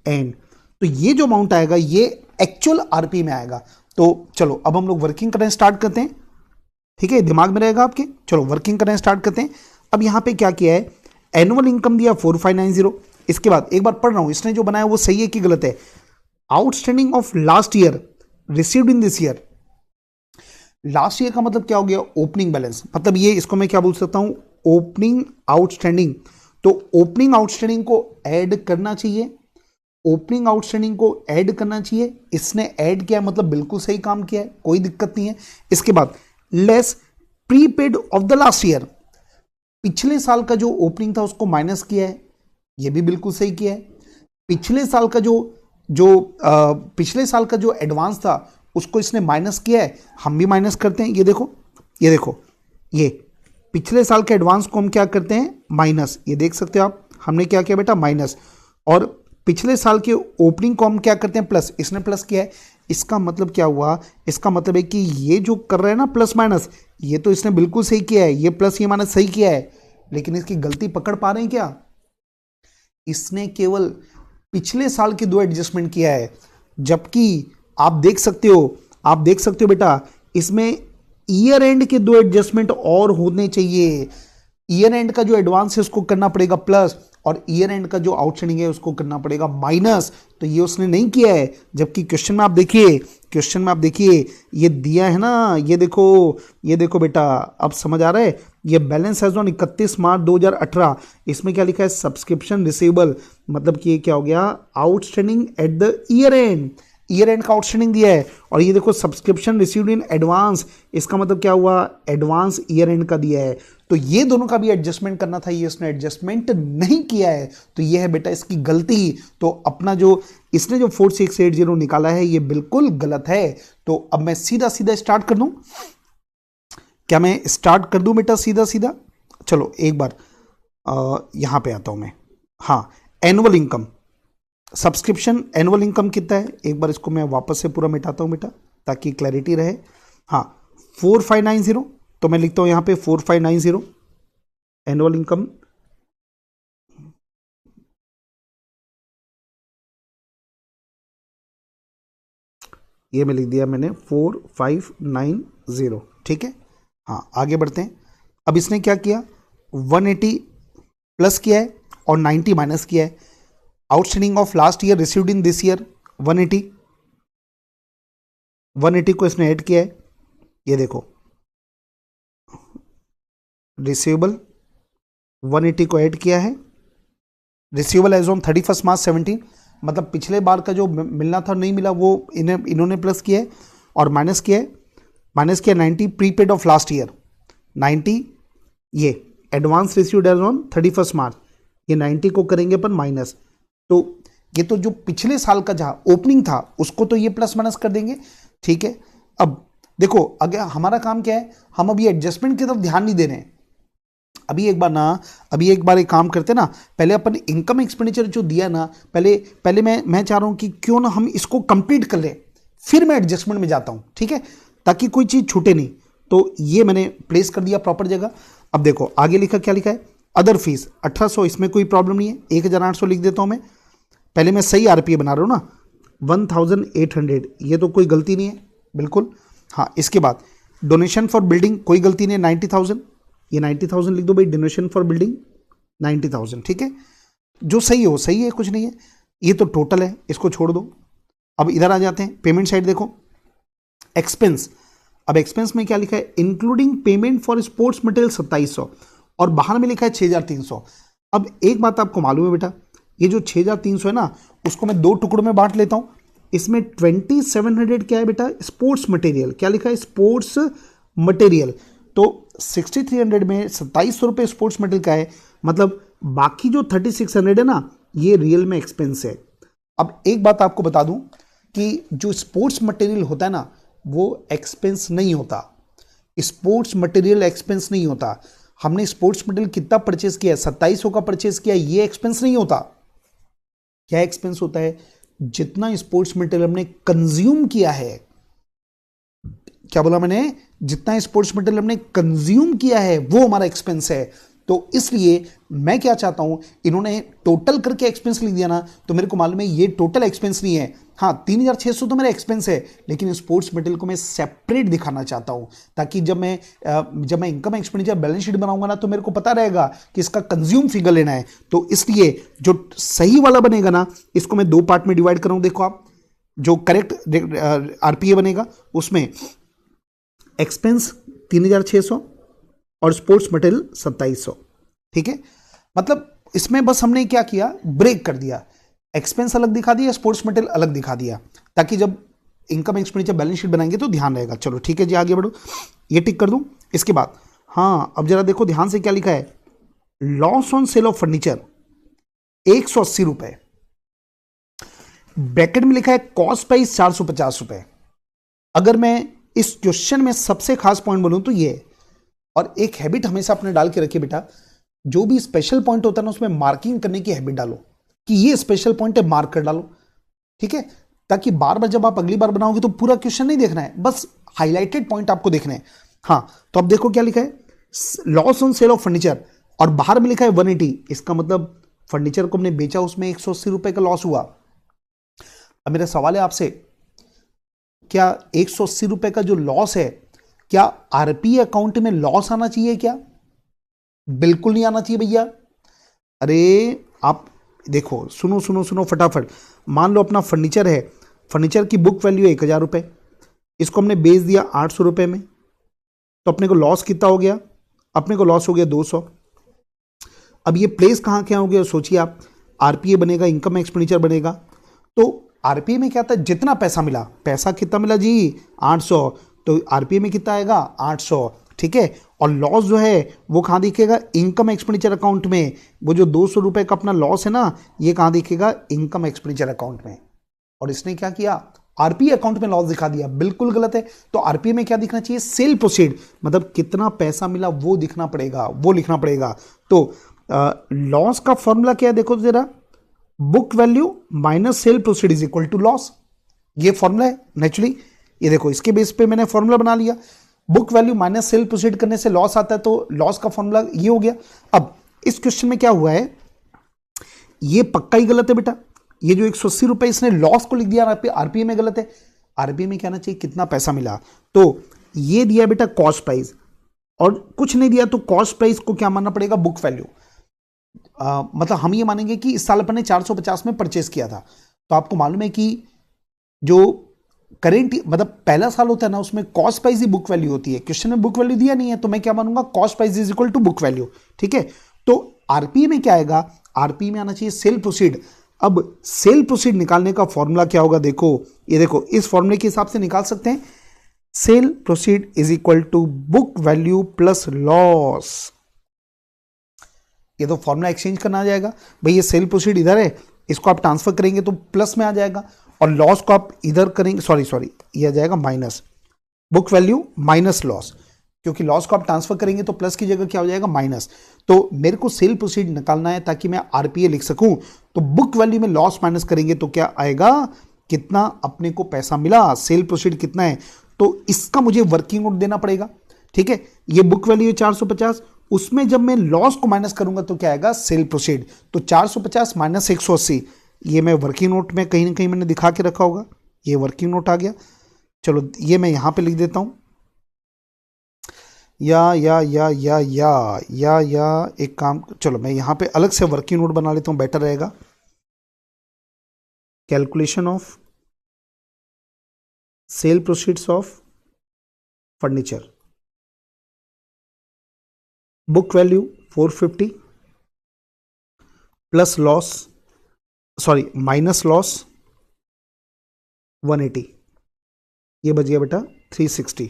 एंड। तो ये जो अमाउंट आएगा ये एक्चुअल आरपी में आएगा। तो चलो अब हम लोग वर्किंग करना स्टार्ट करते हैं, ठीक है, दिमाग में रहेगा आपके। चलो वर्किंग करना स्टार्ट करते हैं। अब यहां पे क्या किया है, एनुअल इनकम दिया 4590। इसके बाद एक बार पढ़ रहा हूं, इसने जो बनाया वो सही है कि गलत है। Outstanding of last year received in this year. Last year का मतलब क्या हो गया, ओपनिंग बैलेंस, मतलब ये इसको मैं क्या बोल सकता हूं, ओपनिंग आउटस्टैंडिंग। तो ओपनिंग आउटस्टैंडिंग को ऐड करना चाहिए, ओपनिंग आउटस्टैंडिंग को ऐड करना चाहिए। इसने ऐड किया मतलब बिल्कुल सही काम किया है, कोई दिक्कत नहीं है। इसके बाद less prepaid of the last year, पिछले साल का जो ओपनिंग था उसको माइनस किया है, ये भी बिल्कुल सही किया है। पिछले साल का पिछले साल का जो एडवांस था उसको इसने माइनस किया है, हम भी माइनस करते हैं। ये देखो ये देखो, ये पिछले साल के एडवांस को हम क्या करते हैं माइनस, ये देख सकते हो आप, हमने क्या किया बेटा माइनस। और पिछले साल के ओपनिंग को हम क्या करते हैं प्लस, इसने प्लस किया है। इसका मतलब क्या हुआ, इसका मतलब है कि ये जो कर रहे हैं ना प्लस माइनस, ये तो इसने बिल्कुल सही किया है, ये प्लस ये माइनस सही किया है, लेकिन इसकी गलती पकड़ पा रहे हैं क्या, इसने केवल पिछले साल के दो एडजस्टमेंट किया है। जबकि आप देख सकते हो बेटा, इसमें ईयर एंड के दो एडजस्टमेंट और होने चाहिए। ईयर एंड का जो एडवांस है उसको करना पड़ेगा प्लस, और ईयर एंड का जो आउटस्टैंडिंग है उसको करना पड़ेगा माइनस। तो ये उसने नहीं किया है। जबकि क्वेश्चन में आप देखिए, ये दिया है ना, ये देखो बेटा, अब समझ आ रहा है। ये बैलेंस है ऑन 31 मार्च 2018, इसमें क्या लिखा है सब्सक्रिप्शन रिसीवेबल, मतलब कि ये क्या हो गया outstanding at the year and, year and का आउटस्टैंडिंग दिया है। और ये देखो सब्सक्रिप्शन रिसीव्ड इन एडवांस, इसका मतलब क्या हुआ एडवांस ईयर एंड का दिया है। तो ये दोनों का भी एडजस्टमेंट करना था, ये इसने एडजस्टमेंट नहीं किया है, तो ये है बेटा इसकी गलती। तो अपना जो इसने जो 4680 निकाला है ये बिल्कुल गलत है। तो अब मैं सीधा सीधा स्टार्ट कर दूं, क्या मैं स्टार्ट कर दूं बेटा सीधा सीधा। चलो एक बार यहां पे आता हूं मैं। हाँ, annual income subscription annual income कितना है, एक बार इसको मैं वापस से पूरा मिटाता हूं बेटा ताकि क्लैरिटी रहे। हाँ 4590, तो मैं लिखता हूं यहां पे 4590 एनुअल इनकम। ये मैं लिख दिया मैंने 4590, ठीक है। हाँ आगे बढ़ते हैं। अब इसने क्या किया 180 प्लस किया है और 90 माइनस किया है। Outstanding of last year received in this year 180 को इसने ऐड किया है, ये देखो रिसीवेबल 180 को ऐड किया है। रिसीवेबल एज ऑन 31 मार्च 17, मतलब पिछले बार का जो मिलना था नहीं मिला वो इन्होंने प्लस किया है, और माइनस किया 90 प्रीपेड ऑफ लास्ट ईयर 90, ये एडवांस रिसीव्ड एज ऑन 31 मार्च, ये 90 को करेंगे अपन माइनस। तो ये तो जो पिछले साल का जहां ओपनिंग था उसको तो ये प्लस माइनस कर देंगे, ठीक है। अब देखो अगर हमारा काम क्या है, हम अभी एडजस्टमेंट की तरफ ध्यान नहीं दे रहे हैं। अभी एक बार एक काम करते ना, पहले अपन इनकम एक्सपेंडिचर जो दिया ना, पहले मैं चाह रहा हूं कि क्यों ना हम इसको कंप्लीट कर लें, फिर मैं एडजस्टमेंट में जाता हूं, ठीक है, ताकि कोई चीज छूटे नहीं। तो ये मैंने प्लेस कर दिया प्रॉपर जगह। अब देखो आगे लिखा, क्या लिखा है अदर फीस 1800, इसमें कोई प्रॉब्लम नहीं है, 1800 लिख देता हूं मैं। पहले मैं सही आरपीए बना रहा हूं ना, 1800, ये तो कोई गलती नहीं है बिल्कुल। हाँ इसके बाद डोनेशन फॉर बिल्डिंग कोई गलती नहीं है 90,000, ये 90,000 लिख दो भाई, डोनेशन फॉर बिल्डिंग 90,000, ठीक है। जो सही हो सही है, कुछ नहीं है, ये तो टोटल है, इसको छोड़ दो। अब इधर आ जाते हैं, पेमेंट साइड देखो, एक्सपेंस। अब एक्सपेंस में क्या लिखा है, including payment for sports material 2700, और बाहर में लिखा है 6300। अब एक बात आपको मालूम है बेटा, ये जो 6300 है ना, उसको मैं दो टुकड़ों में बांट लेता हूं। इसमें 2700 क्या है बेटा, स्पोर्ट्स मटेरियल, क्या लिखा है स्पोर्ट्स मटेरियल। तो 6300 में 2700 रुपये स्पोर्ट्स मटेरियल का है, मतलब बाकी जो 3600 है ना, ये रियल में एक्सपेंस है। अब एक बात आपको बता दूं कि जो स्पोर्ट्स मटेरियल होता है ना, वो एक्सपेंस नहीं होता, स्पोर्ट्स मटेरियल एक्सपेंस नहीं होता। हमने स्पोर्ट्स मटेरियल कितना परचेस किया है, 2700 का परचेस किया, ये एक्सपेंस नहीं होता। क्या एक्सपेंस होता है? जितना स्पोर्ट्स मटेरियल हमने कंज्यूम किया है, क्या बोला मैंने, जितना स्पोर्ट्स मटेरियल हमने कंज्यूम किया है वो हमारा एक्सपेंस है। तो इसलिए मैं क्या चाहता हूं, इन्होंने टोटल करके एक्सपेंस लिख दिया ना, तो मेरे को मालूम है ये टोटल एक्सपेंस नहीं है। हाँ, 3600 तो मेरा एक्सपेंस है, लेकिन स्पोर्ट्स मटेरियल को मैं सेपरेट दिखाना चाहता हूं, ताकि जब मैं इनकम एक्सपेंडिचर बैलेंस शीट बनाऊंगा ना, तो मेरे को पता रहेगा कि इसका कंज्यूम फिगर लेना है। तो इसलिए जो सही वाला बनेगा ना, इसको मैं 2 पार्ट में डिवाइड करूं। देखो आप, जो करेक्ट आरपीए बनेगा उसमें एक्सपेंस 3600 और स्पोर्ट्स मटेरियल 2700। ठीक है, मतलब इसमें बस हमने क्या किया, ब्रेक कर दिया, एक्सपेंस अलग दिखा दिया, स्पोर्ट्स मटेरियल अलग दिखा दिया, ताकि जब इनकम एक्सपेंडिचर बैलेंस शीट बनाएंगे तो ध्यान रहेगा। चलो ठीक है जी, आगे बढ़ो, ये टिक कर दूं। इसके बाद हाँ, अब जरा देखो ध्यान से, क्या लिखा है, loss on sale of furniture 180 रुपए, ब्रैकेट में लिखा है कॉस्ट प्राइस 450 रुपए। अगर मैं इस क्वेश्चन में सबसे खास पॉइंट बोलूं तो ये है, और एक हैबिट हमेशा अपने डाल के रखिए बेटा, जो भी स्पेशल पॉइंट होता है ना, उसमें मार्किंग करने की हैबिट डालो, कि ये स्पेशल पॉइंट है, मार्क कर डालो। ठीक है, ताकि बार बार जब आप अगली बार बनाओगे तो पूरा क्वेश्चन नहीं देखना है, बस हाईलाइटेड पॉइंट आपको देखना है। हाँ, तो अब देखो क्या लिखा है, loss on sale of furniture, और बाहर में लिखा है 180। इसका मतलब फर्नीचर को हमने बेचा, उसमें 180 रुपए का लॉस हुआ। अब मेरा सवाल है आपसे, क्या 180 रुपए का जो लॉस है, क्या आरपी अकाउंट में लॉस आना चाहिए क्या? बिल्कुल नहीं आना चाहिए भैया। अरे आप देखो, सुनो सुनो सुनो फटाफट। मान लो अपना फर्नीचर है, फर्नीचर की बुक वैल्यू 1000 रुपए, इसको हमने बेच दिया 800 रुपए में, तो अपने को लॉस कितना हो गया? अपने को लॉस हो गया 200। अब ये प्लेस कहाँ क्या हो गया सोचिए आप, आरपीए बनेगा, इनकम एक्सपेंडिचर बनेगा। तो आरपीए में क्या था, जितना पैसा मिला, पैसा कितना मिला जी 800, तो आरपीए में कितना आएगा 800। ठीक है, और लॉस जो है वो कहाँ दिखेगा, इनकम एक्सपेंडिचर अकाउंट में। वो जो 200 रुपए का अपना लॉस है ना, ये कहाँ दिखेगा, इनकम एक्सपेंडिचर अकाउंट में। और इसने क्या किया, आरपीए अकाउंट में लॉस दिखा दिया, बिल्कुल गलत है। तो आरपीए में क्या दिखना चाहिए, सेल प्रोसीड, मतलब कितना पैसा मिला वो दिखना पड़ेगा, वो लिखना पड़ेगा। तो लॉस का फॉर्मूला क्या है, देखो जरा, book value minus sale proceed is equal to loss. ये फॉर्मूला है नेचुरली, ये देखो इसके बेस पे मैंने फॉर्मूला बना लिया, book value minus sale proceed करने से लॉस आता है, तो लॉस का फॉर्मूला ये हो गया। अब इस क्वेश्चन में क्या हुआ है, ये पक्का ही गलत है बेटा, ये जो 180 रुपए इसने लॉस को लिख दिया आरपीए में गलत है। आरपीए में क्या आना चाहिए, कितना पैसा मिला। तो ये दिया बेटा कॉस्ट प्राइस, और कुछ नहीं दिया, तो कॉस्ट प्राइस को क्या मानना पड़ेगा, बुक वैल्यू। मतलब हम ये मानेंगे कि इस साल अपन ने 450 में परचेस किया था, तो आपको मालूम है कि जो करेंट मतलब पहला साल होता है ना, उसमें कॉस्ट प्राइस ही बुक वैल्यू होती है। क्वेश्चन में बुक वैल्यू दिया नहीं है, तो मैं क्या मानूंगा, cost price is equal to book value. ठीक है, तो आरपीए में क्या आएगा, आरपीए में आना चाहिए सेल प्रोसीड। अब सेल प्रोसीड निकालने का फॉर्मूला क्या होगा, देखो ये देखो, इस फॉर्मूले के हिसाब से निकाल सकते हैं, sale proceed is equal to book value plus loss. ये तो फॉर्मूला एक्सचेंज करना आ जाएगा भाई, ये सेल प्रोसीड इधर है, इसको आप ट्रांसफर करेंगे तो प्लस में आ जाएगा, और लॉस को आप इधर करेंगे, सॉरी ये आ जाएगा minus, book value minus loss, क्योंकि लॉस को आप ट्रांसफर करेंगे तो प्लस की जगह क्या हो जाएगा, माइनस। तो मेरे को सेल प्रोसीड निकालना है ताकि मैं आरपीए लिख सकूं, तो बुक वैल्यू में लॉस माइनस करेंगे तो क्या आएगा, कितना अपने को पैसा मिला, सेल प्रोसीड कितना है, तो इसका मुझे वर्किंग नोट देना पड़ेगा। ठीक है, ये बुक वैल्यू है 450, उसमें जब मैं लॉस को माइनस करूंगा तो क्या आएगा, सेल प्रोसीड। तो 450 माइनस 180, ये मैं वर्किंग नोट में कहीं ना कहीं मैंने दिखा के रखा होगा, ये वर्किंग नोट आ गया। चलो ये मैं यहां पे लिख देता हूं, या एक काम, चलो मैं यहां पे अलग से वर्किंग नोट बना लेता हूं, बेटर रहेगा। Calculation of sale proceeds of furniture, book value 450 plus loss, sorry minus loss 180, ये बच गया बेटा 360,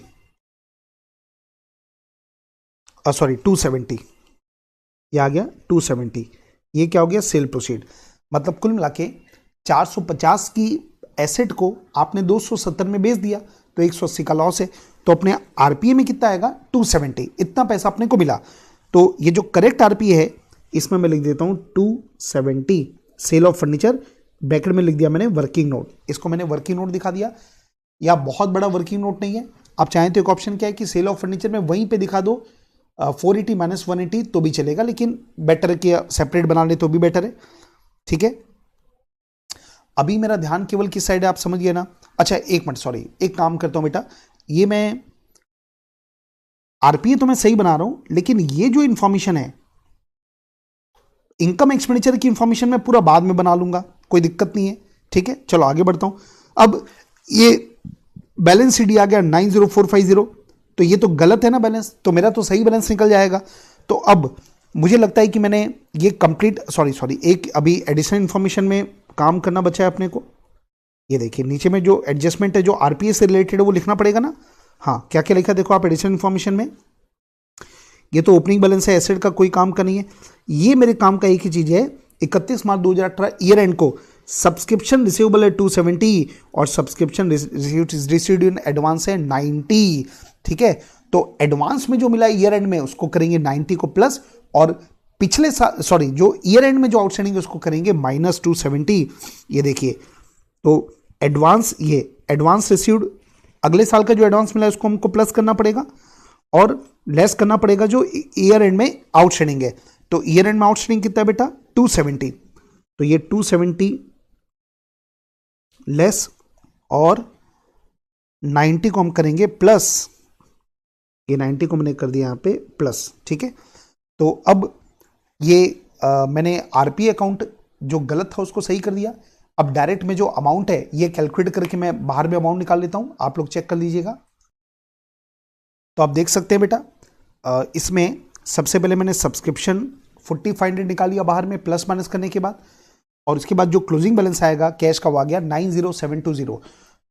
सॉरी 270, ये आ गया 270। ये क्या हो गया, सेल प्रोसीड। मतलब कुल मिला के 450 की एसेट को आपने 270 में बेच दिया, तो 180 का लॉस है, तो अपने आरपीए में कितना आएगा, 270, इतना पैसा अपने को मिला। तो ये जो करेक्ट आरपीए है इसमें मैं लिख देता हूँ 270 सेल ऑफ फर्नीचर, ब्रैकेट में लिख दिया मैंने वर्किंग नोट, इसको मैंने वर्किंग नोट दिखा दिया। या बहुत बड़ा वर्किंग नोट नहीं है, आप चाहें तो एक ऑप्शन क्या है कि सेल ऑफ फर्नीचर में वहीं पे दिखा दो 480 माइनस 180 तो भी चलेगा, लेकिन बेटर है कि सेपरेट बना ले तो भी बेटर है। ठीक है, अभी मेरा ध्यान केवल किस साइड है आप समझिए ना। अच्छा एक मिनट, सॉरी, एक काम करता हूं बेटा, ये मैं आरपीए तो मैं सही बना रहा हूं, लेकिन ये जो इंफॉर्मेशन है इनकम एक्सपेंडिचर की इंफॉर्मेशन मैं पूरा बाद में बना लूंगा, कोई दिक्कत नहीं है। ठीक है, चलो आगे बढ़ता हूं। अब ये बैलेंस शीट आ गया 90450, तो ये तो गलत है ना बैलेंस, तो मेरा तो सही बैलेंस निकल जाएगा। तो अब मुझे लगता है कि मैंने ये कंप्लीट, सॉरी एक अभी एडिशनल इंफॉर्मेशन में काम करना बचा है अपने को। ये देखिए नीचे में जो एडजस्टमेंट है जो आरपीए से रिलेटेड है वो लिखना पड़ेगा ना। हाँ, क्या क्या लिखा देखो आप एडिशनल इंफॉर्मेशन में। ये तो ओपनिंग बैलेंस है, एसेट का कोई काम का नहीं है। ये मेरे काम का एक ही चीज है, 31 मार्च 2018 ईयर एंड को सब्सक्रिप्शन रिसीवेबल है 270 और सब्सक्रिप्शन रिसीव्ड इन एडवांस है 90। ठीक है, तो एडवांस में जो मिला ईयर एंड में उसको करेंगे 90 को प्लस, और पिछले साल सॉरी जो ईयर एंड में जो आउटस्टैंडिंग है उसको करेंगे माइनस 270। ये देखिए, तो एडवांस, ये एडवांस रिसीव्ड अगले साल का जो एडवांस मिला है उसको हमको प्लस करना पड़ेगा और लेस करना पड़ेगा जो ईयर एंड में आउटस्टैंडिंग है। तो ईयर एंड में आउटस्टैंडिंग कितना है बेटा 270, तो ये 270 लेस और 90 को हम करेंगे प्लस, ये 90 को मैंने कर दिया यहां पे प्लस। ठीक है, तो अब ये मैंने आरपी अकाउंट जो गलत था उसको सही कर दिया। अब डायरेक्ट में जो अमाउंट है ये कैलकुलेट करके मैं बाहर में अमाउंट निकाल लेता हूं, आप लोग चेक कर लीजिएगा। तो आप देख सकते हैं बेटा, इसमें सबसे पहले मैंने सब्सक्रिप्शन 4500 निकाल लिया बाहर में प्लस माइनस करने के बाद, और उसके बाद जो क्लोजिंग बैलेंस आएगा कैश का वो आ गया 90720।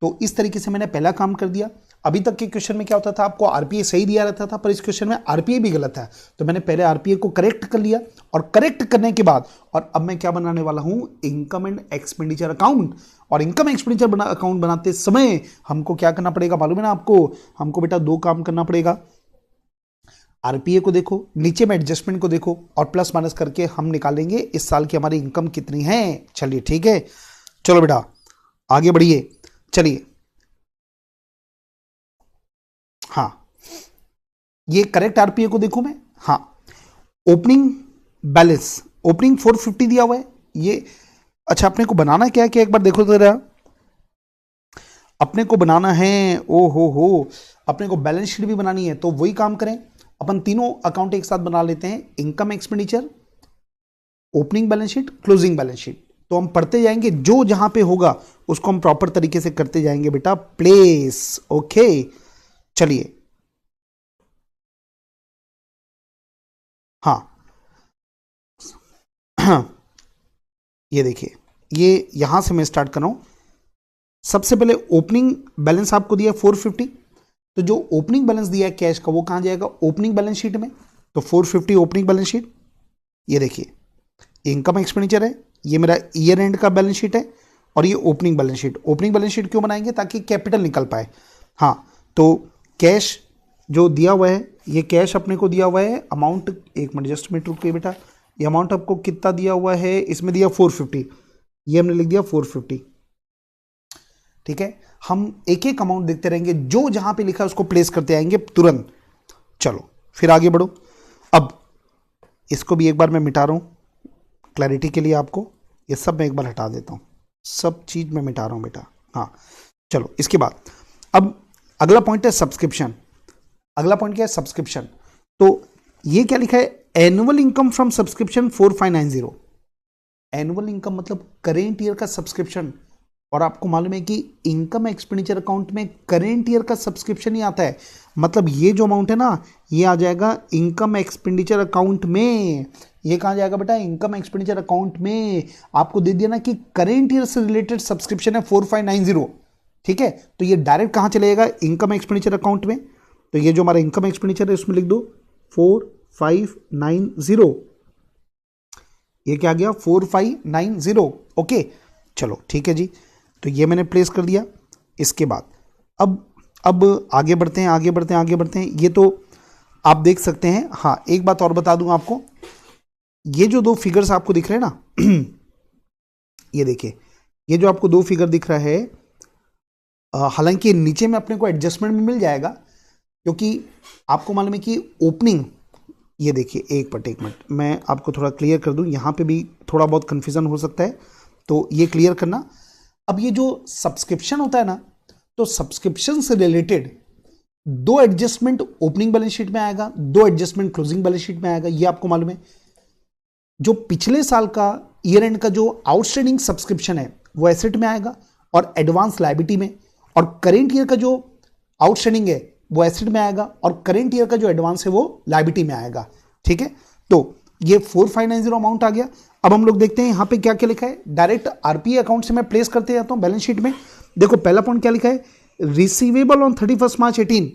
तो इस तरीके से मैंने पहला काम कर दिया। अभी तक के क्वेश्चन में क्या होता था, आपको आरपीए सही दिया रहता था, पर इस क्वेश्चन में आरपीए भी गलत है। तो मैंने पहले आरपीए को करेक्ट कर लिया, और करेक्ट करने के बाद और अब मैं क्या बनाने वाला हूं, इनकम एंड एक्सपेंडिचर अकाउंट। और इनकम एक्सपेंडिचर अकाउंट बनाते समय हमको क्या करना पड़ेगा मालूम है ना आपको, हमको बेटा दो काम करना पड़ेगा। आरपीए को देखो, नीचे में एडजस्टमेंट को देखो, और प्लस माइनस करके हम निकालेंगे इस साल की हमारी इनकम कितनी है। चलिए ठीक है, चलो बेटा आगे बढ़िए। चलिए, हाँ ये करेक्ट आरपीए को देखो मैं, हाँ ओपनिंग बैलेंस, ओपनिंग 450 दिया हुआ है ये। अच्छा अपने को बनाना क्या क्या एक बार देखो जरा, अपने को बनाना है, ओ हो अपने को बैलेंस शीट भी बनानी है। तो वही काम करें, अपन तीनों अकाउंट एक साथ बना लेते हैं, income expenditure, opening balance sheet, closing balance sheet. तो हम पढ़ते जाएंगे, जो जहां पे होगा उसको हम प्रॉपर तरीके से करते जाएंगे बेटा, प्लेस। ओके चलिए, हाँ ये देखिए, ये यहां से मैं स्टार्ट कर रहा हूं। सबसे पहले ओपनिंग बैलेंस आपको दिया 450, तो जो ओपनिंग बैलेंस दिया है कैश का वो कहां जाएगा, ओपनिंग बैलेंस शीट में। तो 450 ओपनिंग बैलेंस शीट, ये देखिए इनकम एक्सपेंडिचर है, ये मेरा ईयर एंड का बैलेंस शीट है, और ये opening balance sheet. Opening balance sheet क्यों बनाएंगे, ताकि कैपिटल निकल पाए। हाँ, तो कैश जो दिया हुआ है, ये कैश अपने को दिया हुआ है अमाउंट, एक मिनट जस्ट मिनट रुकिए बेटा, ये अमाउंट आपको कितना दिया हुआ है, इसमें दिया 450, ये हमने लिख दिया 450। ठीक है, हम एक एक अमाउंट देखते रहेंगे, जो जहां पे लिखा है उसको प्लेस करते आएंगे तुरंत। चलो फिर आगे बढ़ो। अब इसको भी एक बार मैं मिटा रहा हूं क्लैरिटी के लिए आपको, ये सब मैं एक बार हटा देता हूं, सब चीज मैं मिटा रहा हूं बेटा। हाँ चलो, इसके बाद अब अगला पॉइंट है सब्सक्रिप्शन। अगला पॉइंट क्या है, सब्सक्रिप्शन। तो ये क्या लिखा है, annual income from subscription 4590। Annual income मतलब करेंट ईयर का सब्सक्रिप्शन, और आपको मालूम है कि इनकम एक्सपेंडिचर अकाउंट में करेंट ईयर का सब्सक्रिप्शन ही आता है। मतलब ये जो अमाउंट है ना, ये आ जाएगा इनकम एक्सपेंडिचर अकाउंट में। ये कहाँ जाएगा बेटा, इनकम एक्सपेंडिचर अकाउंट में। आपको दे दिया ना कि करेंट ईयर से रिलेटेड सब्सक्रिप्शन है 4590। ठीक है, तो ये डायरेक्ट कहाँ चलेगा, इनकम एक्सपेंडिचर अकाउंट में। तो ये जो हमारा इनकम एक्सपेंडिचर है उसमें लिख दो 4590। ये क्या आ गया 4590। ओके चलो ठीक है जी, तो ये मैंने प्लेस कर दिया। इसके बाद अब आगे बढ़ते हैं, आगे बढ़ते हैं, आगे बढ़ते हैं। ये तो आप देख सकते हैं। हाँ, एक बात और बता दूं आपको, ये जो दो फिगर्स आपको दिख रहे हैं ना, ये देखिए, ये जो आपको दो फिगर दिख रहा है, हालांकि नीचे में अपने को एडजस्टमेंट में मिल जाएगा, क्योंकि आपको मालूम है कि ओपनिंग, ये देखिए, एक मिनट मैं आपको थोड़ा क्लियर कर दूं, यहां पे भी थोड़ा बहुत कंफ्यूजन हो सकता है, तो ये क्लियर करना। अब ये जो सब्सक्रिप्शन होता है ना, तो सब्सक्रिप्शन से रिलेटेड दो एडजस्टमेंट ओपनिंग बैलेंस शीट में आएगा, दो एडजस्टमेंट क्लोजिंग बैलेंस शीट में आएगा, ये आपको मालूम है। जो पिछले साल का ईयर एंड का जो आउटस्टैंडिंग सब्सक्रिप्शन है वो एसेट में आएगा और एडवांस लायबिलिटी में, और करेंट ईयर का जो आउटस्टैंडिंग है वो एसेट में आएगा और करेंट ईयर का जो एडवांस है वो लायबिलिटी में आएगा। ठीक है, तो ये 4590 अमाउंट आ गया। अब हम लोग देखते हैं यहां पे क्या क्या लिखा है। डायरेक्ट आरपीए अकाउंट से मैं प्लेस करते जाता हूं बैलेंस शीट में। देखो पहला पॉइंट क्या लिखा है, रिसीवेबल ऑन 31 मार्च 18।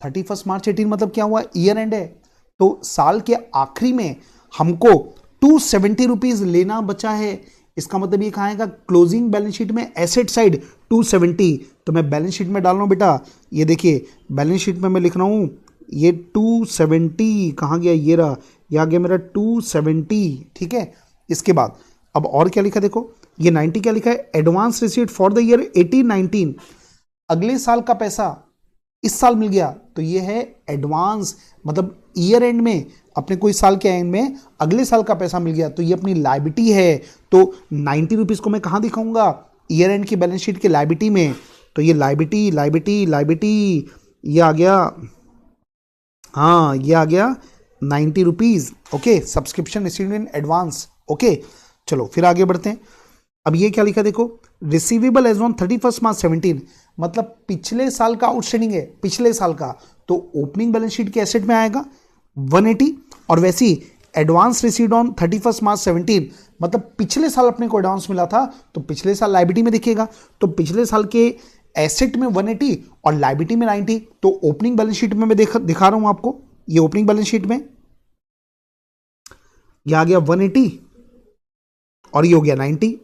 31 मार्च 18 मतलब क्या हुआ, ईयर एंड है, तो साल के आखिरी में हमको 270 रुपीज लेना बचा है। इसका मतलब ये कहाँ आएगा, क्लोजिंग बैलेंस शीट में एसेट साइड 270। तो मैं बैलेंस शीट में डाल रहा हूं बेटा, ये देखिए बैलेंस शीट में मैं लिख रहा हूं ये 270, कहाँ गया, ये रहा, ये आ गया मेरा 270। ठीक है, इसके बाद अब और क्या लिखा, देखो ये 90 क्या लिखा है, advance receipt for the year 18-19। अगले साल का पैसा इस साल मिल गया, तो ये है एडवांस, मतलब ईयर एंड में अपने कोई साल के एंड में अगले साल का पैसा मिल गया, तो ये अपनी लायबिलिटी है। तो 90 रुपीज को मैं कहां दिखाऊंगा, ईयर एंड की बैलेंस शीट के लायबिलिटी में। तो ये लायबिलिटी लायबिलिटी लायबिलिटी, ये आ गया, हाँ ये आ गया 90 rupees. Okay, subscription received in advance. Okay, चलो फिर आगे बढ़ते हैं। अब ये क्या लिखा, देखो रिसीवेबल एज ऑन 31 मार्च 17, मतलब पिछले साल का आउटस्टैंडिंग है, पिछले साल का, तो ओपनिंग बैलेंस शीट के एसेट में आएगा 180, और वैसी एडवांस रिसीव्ड ऑन 31 मार्च 17, मतलब पिछले साल अपने को एडवांस मिला था, तो पिछले साल लायबिलिटी में दिखेगा। तो पिछले साल के एसेट में 180 और लायबिलिटी में 90, तो ओपनिंग बैलेंस शीट में मैं दिखा रहा हूं आपको, ये ओपनिंग बैलेंस शीट में ये आ गया 180 और ये हो गया 90।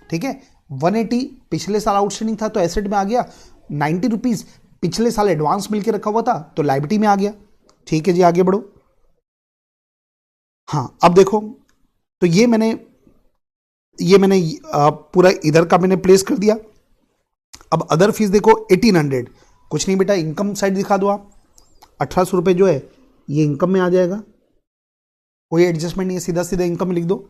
ठीक है, 180 पिछले साल आउटस्टैंडिंग था तो एसेट में आ गया, 90 रुपीज पिछले साल एडवांस मिलकर रखा हुआ था तो लायबिलिटी में आ गया। ठीक है जी, आगे बढ़ो। हाँ, अब देखो, तो ये मैंने पूरा इधर का मैंने प्लेस कर दिया। अब अदर फीस देखो 1800, कुछ नहीं बेटा, इनकम साइड दिखा दो आप, 1800 रुपये जो है ये इनकम में आ जाएगा, कोई एडजस्टमेंट नहीं है, सीधा सीधा इनकम में लिख दो।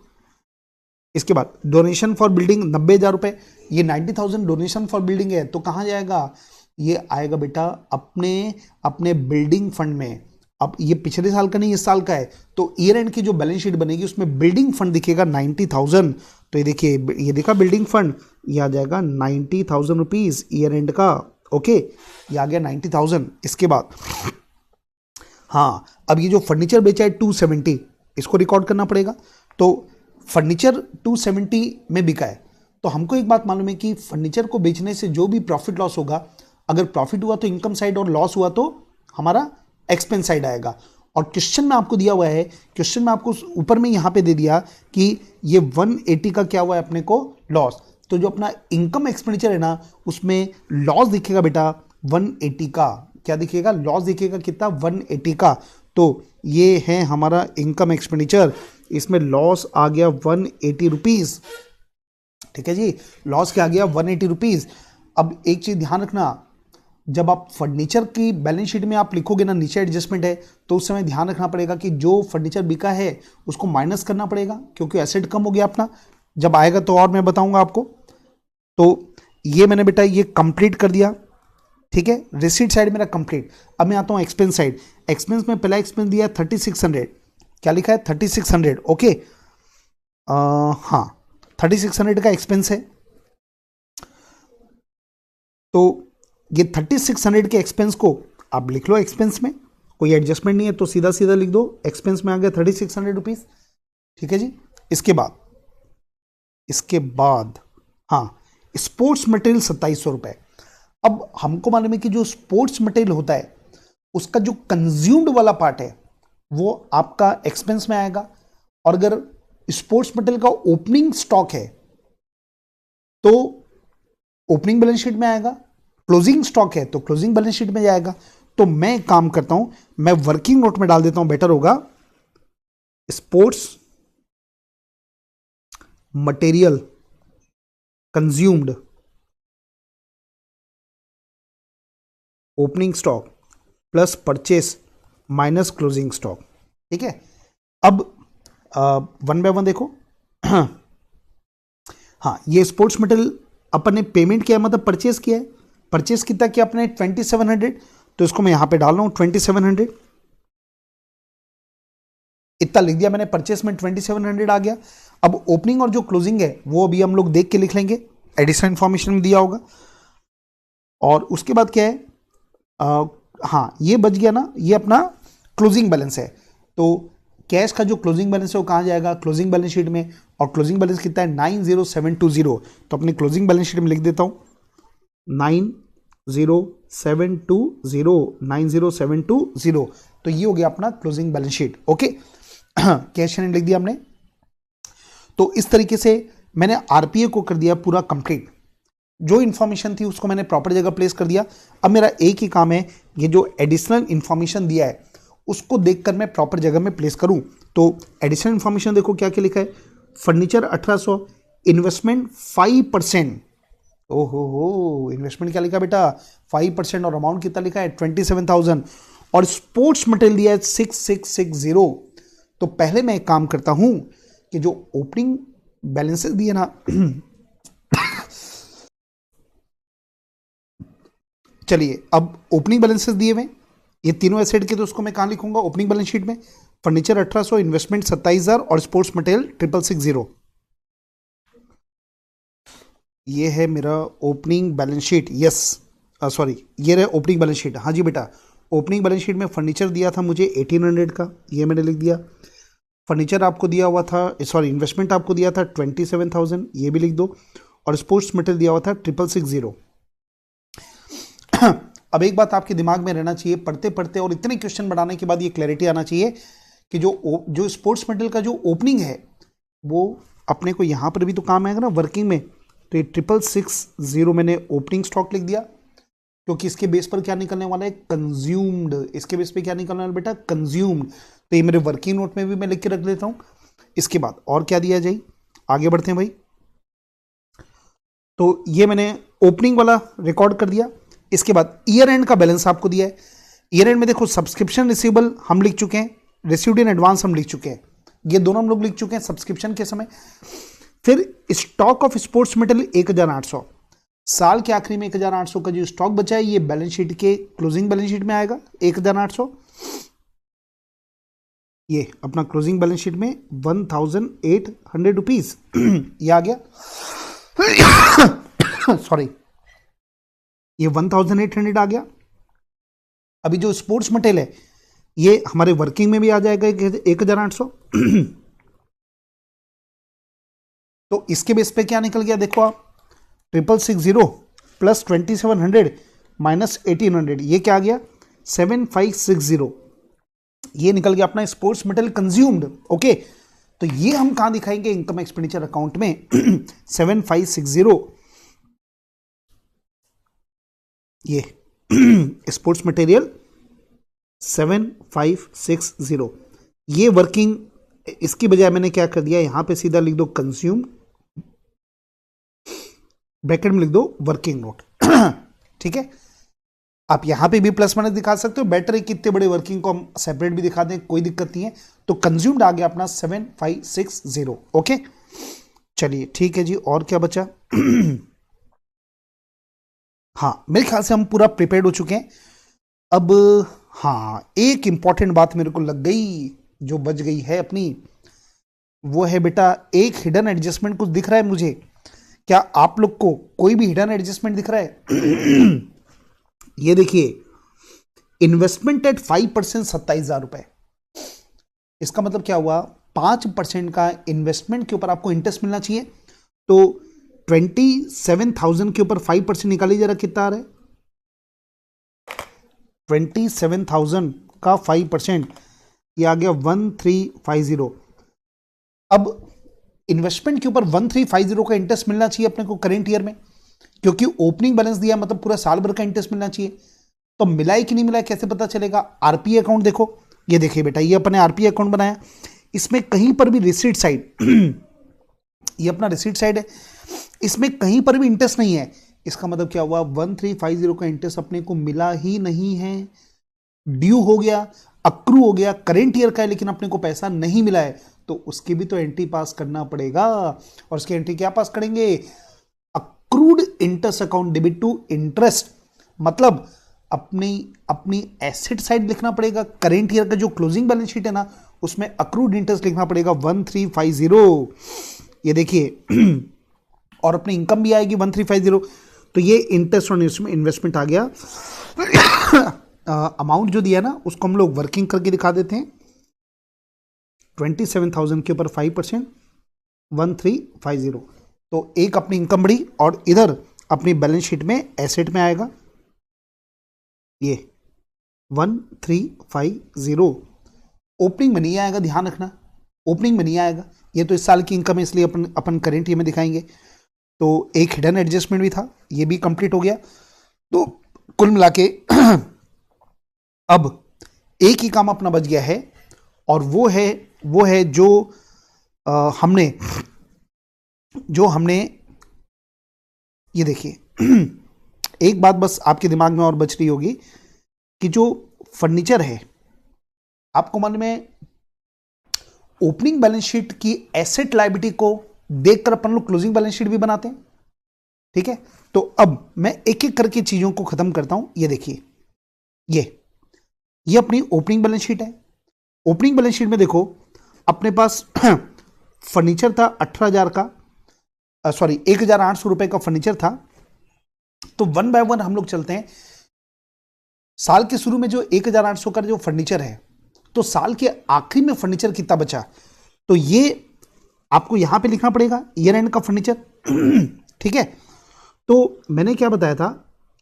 इसके बाद डोनेशन फॉर बिल्डिंग 90,000 रुपये, ये 90,000 डोनेशन फॉर बिल्डिंग है, तो कहाँ जाएगा, ये आएगा बेटा अपने बिल्डिंग फंड में। अब ये पिछले साल का नहीं, इस साल का है, तो ईयर एंड की जो बैलेंस शीट बनेगी उसमें बिल्डिंग फंड दिखेगा 90,000। तो ये देखिए, ये देखा बिल्डिंग फंड, ये आ जाएगा 90,000 रुपीज ईयर एंड का। ओके, ये आ गया 90,000। इसके बाद हाँ, अब ये जो फर्नीचर बेचा है 270, इसको रिकॉर्ड करना पड़ेगा। तो फर्नीचर 270 में बिका है, तो हमको एक बात मालूम है कि फर्नीचर को बेचने से जो भी प्रॉफिट लॉस होगा, अगर प्रॉफिट हुआ तो इनकम साइड और लॉस हुआ तो हमारा एक्सपेंस साइड आएगा। और क्वेश्चन में आपको दिया हुआ है, क्वेश्चन में आपको ऊपर में यहां पे दे दिया कि ये 180 का क्या हुआ है अपने को, लॉस। तो जो अपना इनकम एक्सपेंडिचर है ना, उसमें लॉस दिखेगा बेटा 180 का। क्या दिखेगा, लॉस दिखेगा कितना, 180 का। तो ये है हमारा इनकम एक्सपेंडिचर, इसमें लॉस आ गया 180 रुपीज। ठीक है जी, लॉस क्या आ गया, 180 रुपीज। अब एक चीज ध्यान रखना, जब आप फर्नीचर की बैलेंस शीट में आप लिखोगे ना, नीचे एडजस्टमेंट है, तो उस समय ध्यान रखना पड़ेगा कि जो फर्नीचर बिका है उसको माइनस करना पड़ेगा, क्योंकि एसेट कम हो गया अपना। जब आएगा तो और मैं बताऊंगा आपको। तो ये मैंने बेटा ये कंप्लीट कर दिया। ठीक है, रिसीट साइड मेरा कंप्लीट। अब मैं आता हूं एक्सपेंस साइड। एक्सपेंस में पहला एक्सपेंस दिया 3600, क्या लिखा है 3600। ओके, हाँ 3600 का एक्सपेंस है। तो ये 3600 के एक्सपेंस को आप लिख लो, एक्सपेंस में कोई एडजस्टमेंट नहीं है तो सीधा सीधा लिख दो, एक्सपेंस में आ गया 3600 रुपीज। ठीक है जी, इसके बाद हाँ, स्पोर्ट्स मटेरियल 2700 रुपए। अब हमको मालूम है कि जो स्पोर्ट्स मटेरियल होता है उसका जो कंज्यूम्ड वाला पार्ट है वो आपका एक्सपेंस में आएगा, और अगर स्पोर्ट्स मटेरियल का ओपनिंग स्टॉक है तो ओपनिंग बैलेंस शीट में आएगा, क्लोजिंग स्टॉक है तो क्लोजिंग बैलेंस शीट में जाएगा। तो मैं एक काम करता हूं, मैं वर्किंग नोट में डाल देता हूं, बेटर होगा, sports material consumed opening stock plus purchase minus closing stock. ठीक है, अब वन बाय वन देखो। हाँ, ये स्पोर्ट्स मटेरियल अपन ने पेमेंट किया, मतलब परचेस किया है। परचेस कितना किया अपने 2700, तो इसको मैं यहां पे डाल रहा हूं 2700, इतना लिख दिया मैंने, परचेस में 2700 आ गया। अब ओपनिंग और जो क्लोजिंग है वो अभी हम लोग देख के लिख लेंगे, एडिशनल इंफॉर्मेशन में दिया होगा। और उसके बाद क्या है, हाँ ये बच गया ना, ये अपना क्लोजिंग बैलेंस है। तो कैश का जो क्लोजिंग बैलेंस है वो कहाँ जाएगा, क्लोजिंग बैलेंस शीट में। और क्लोजिंग बैलेंस कितना है 90720, तो अपनी क्लोजिंग बैलेंस शीट में लिख देता हूं 90720, तो ये हो गया अपना closing balance sheet. Okay, cash लिख दिया हमने। तो इस तरीके से मैंने आरपीए को कर दिया पूरा कंप्लीट, जो इंफॉर्मेशन थी उसको मैंने प्रॉपर जगह प्लेस कर दिया। अब मेरा एक ही काम है, ये जो एडिशनल इंफॉर्मेशन दिया है उसको देखकर मैं प्रॉपर जगह में प्लेस करूं। तो एडिशनल इंफॉर्मेशन देखो क्या क्या लिखा है, फर्नीचर 1800, इन्वेस्टमेंट 5%। ओहो, इन्वेस्टमेंट क्या लिखा बेटा 5%, और अमाउंट कितना लिखा है 27,000, और स्पोर्ट्स मटेरियल दिया है 6660। तो पहले मैं एक काम करता हूं कि जो ओपनिंग बैलेंसेस दिए ना, चलिए अब ओपनिंग बैलेंसेस दिए हुए ये तीनों एसेट के, तो उसको मैं कहां लिखूंगा ओपनिंग बैलेंस शीट में, फर्नीचर 1800, इन्वेस्टमेंट 27,000 और स्पोर्ट्स मटेरियल 6660। ये है मेरा opening balance sheet. Yes, sorry, ये रहे ओपनिंग बैलेंस शीट। हाँ जी बेटा, ओपनिंग बैलेंस शीट में फर्नीचर दिया था मुझे 1800 का, ये मैंने लिख दिया। फर्नीचर आपको दिया हुआ था, सॉरी इन्वेस्टमेंट आपको दिया था 27,000, ये भी लिख दो। और स्पोर्ट्स मटेरियल दिया हुआ था 6660। अब एक बात आपके दिमाग में रहना चाहिए, पढ़ते पढ़ते और इतने क्वेश्चन बनाने के बाद ये क्लैरिटी आना चाहिए कि जो स्पोर्ट्स मटेरियल का जो ओपनिंग है वो अपने को यहां पर भी तो काम आएगा ना वर्किंग में। तो ये 6660 मैंने ओपनिंग स्टॉक लिख दिया, क्योंकि इसके बेस पर क्या निकलने वाला है कंज्यूम्ड, इसके बेस पे क्या निकलने वाला बेटा कंज्यूम्ड। तो ये मेरे वर्किंग नोट में भी मैं लिख के रख देता हूं। इसके बाद और क्या दिया जाए, आगे बढ़ते हैं भाई। तो ये मैंने ओपनिंग वाला रिकॉर्ड कर दिया। इसके बाद ईयर एंड का बैलेंस आपको दिया है। ईयर एंड में देखो सब्सक्रिप्शन रिसीवेबल हम लिख चुके हैं, रिसीव्ड इन एडवांस हम लिख चुके हैं, ये दोनों हम लोग लिख चुके हैं सब्सक्रिप्शन के समय। फिर स्टॉक ऑफ स्पोर्ट्स मटेरियल 1800, साल के आखिरी में 1800 का जो स्टॉक बचा है ये बैलेंस शीट के क्लोजिंग बैलेंस शीट में आएगा 1800। ये अपना क्लोजिंग बैलेंस शीट में 1800 रुपीज ये आ गया। सॉरी, ये 1800 आ गया। अभी जो स्पोर्ट्स मटेरियल है ये हमारे वर्किंग में भी आ जाएगा 1800। तो इसके बेस पे क्या निकल गया देखो आप, 6660 प्लस 2700 माइनस 1800, ये क्या आ गया 7560, ये निकल गया अपना स्पोर्ट्स मटेरियल कंज्यूम्ड। ओके, तो ये हम कहां दिखाएंगे इनकम एक्सपेंडिचर अकाउंट में 7560, ये स्पोर्ट्स मटेरियल 7560, ये वर्किंग। इसकी बजाय मैंने क्या कर दिया, यहां पे सीधा लिख दो कंज्यूम, ब्रैकेट में लिख दो वर्किंग नोट। ठीक है, आप यहां पे भी प्लस माइनस दिखा सकते हो, बेटर है कितने बड़े वर्किंग को हम सेपरेट भी दिखा दें, कोई दिक्कत नहीं है। तो कंज्यूम्ड आ गया अपना 7560। ओके, चलिए ठीक है जी, और क्या बचा। हाँ, मेरे ख्याल से हम पूरा प्रिपेयर्ड हो चुके हैं। अब हाँ, एक इंपॉर्टेंट बात मेरे को लग गई जो बच गई है अपनी, वो है बेटा एक हिडन एडजस्टमेंट कुछ दिख रहा है मुझे। क्या आप लोग को कोई भी हिडन एडजस्टमेंट दिख रहा है? ये देखिए, इन्वेस्टमेंट एट 5%, 27,000 रुपए। इसका मतलब क्या हुआ, 5% का इन्वेस्टमेंट के ऊपर आपको इंटरेस्ट मिलना चाहिए। तो 27,000 के ऊपर 5% निकालिए जरा, कितना आ रहा है 27,000 का 5%, ये आ गया 1350। अब इन्वेस्टमेंट के ऊपर 1350 का इंटरेस्ट मिलना चाहिए अपने को करेंट ईयर में, क्योंकि ओपनिंग बैलेंस दिया मतलब पूरा साल भर का इंटरेस्ट मिलना चाहिए। तो मिला है कि नहीं मिला है कैसे पता चलेगा? आरपी अकाउंट देखो, ये देखिए बेटा, ये अपने आरपी अकाउंट बनाया, इसमें कहीं पर भी रिसीट साइड ये अपना रिसीट साइड है, इसमें कहीं पर भी इंटरेस्ट नहीं है। इसका मतलब क्या हुआ? 1350 का इंटरेस्ट अपने को मिला ही नहीं है, ड्यू हो गया, अक्रू हो गया, करेंट ईयर का है लेकिन अपने को पैसा नहीं मिला है, तो उसकी भी तो एंट्री पास करना पड़ेगा। और उसकी एंट्री क्या पास करेंगे? Accrued interest account debit to interest, मतलब अपनी एसेट साइड लिखना पड़ेगा। करेंट ईयर का जो क्लोजिंग बैलेंस शीट है ना, उसमें अक्रूड इंटरेस्ट लिखना पड़ेगा 1350, ये देखिए और अपनी इनकम भी आएगी 1350, तो ये इंटरेस्ट और इन्वेस्टमेंट आ गया। अमाउंट जो दिया ना उसको हम लोग वर्किंग करके दिखा देते हैं, 27,000 के ऊपर 5%, 1350, तो एक अपनी इनकम बढ़ी और इधर अपनी बैलेंस शीट में एसेट में आएगा ये 1350। ओपनिंग में नहीं आएगा, ध्यान रखना, ओपनिंग में नहीं आएगा, ये तो इस साल की इनकम है इसलिए अपन करेंट ईयर में दिखाएंगे। तो एक हिडन एडजस्टमेंट भी था, ये भी कंप्लीट हो गया। तो कुल मिला के अब एक ही काम अपना बच गया है, और वो है जो हमने ये देखिए एक बात बस आपके दिमाग में और बच रही होगी कि जो फर्नीचर है, आपको मन में ओपनिंग बैलेंस शीट की एसेट लायबिलिटी को देखकर अपन लोग क्लोजिंग बैलेंस शीट भी बनाते हैं, ठीक है। तो अब मैं एक एक करके चीजों को खत्म करता हूं। ये देखिए, ये अपनी ओपनिंग बैलेंस शीट है। ओपनिंग बैलेंस शीट में देखो अपने पास फर्नीचर था 18,000 का, 1,800 रुपए का फर्नीचर था। तो वन बाय वन हम लोग चलते हैं। साल के शुरू में जो 1,800 का जो फर्नीचर है, तो साल के आखिरी में फर्नीचर कितना बचा, तो ये आपको यहां पे लिखना पड़ेगा, ईयर एंड का फर्नीचर। ठीक है, तो मैंने क्या बताया था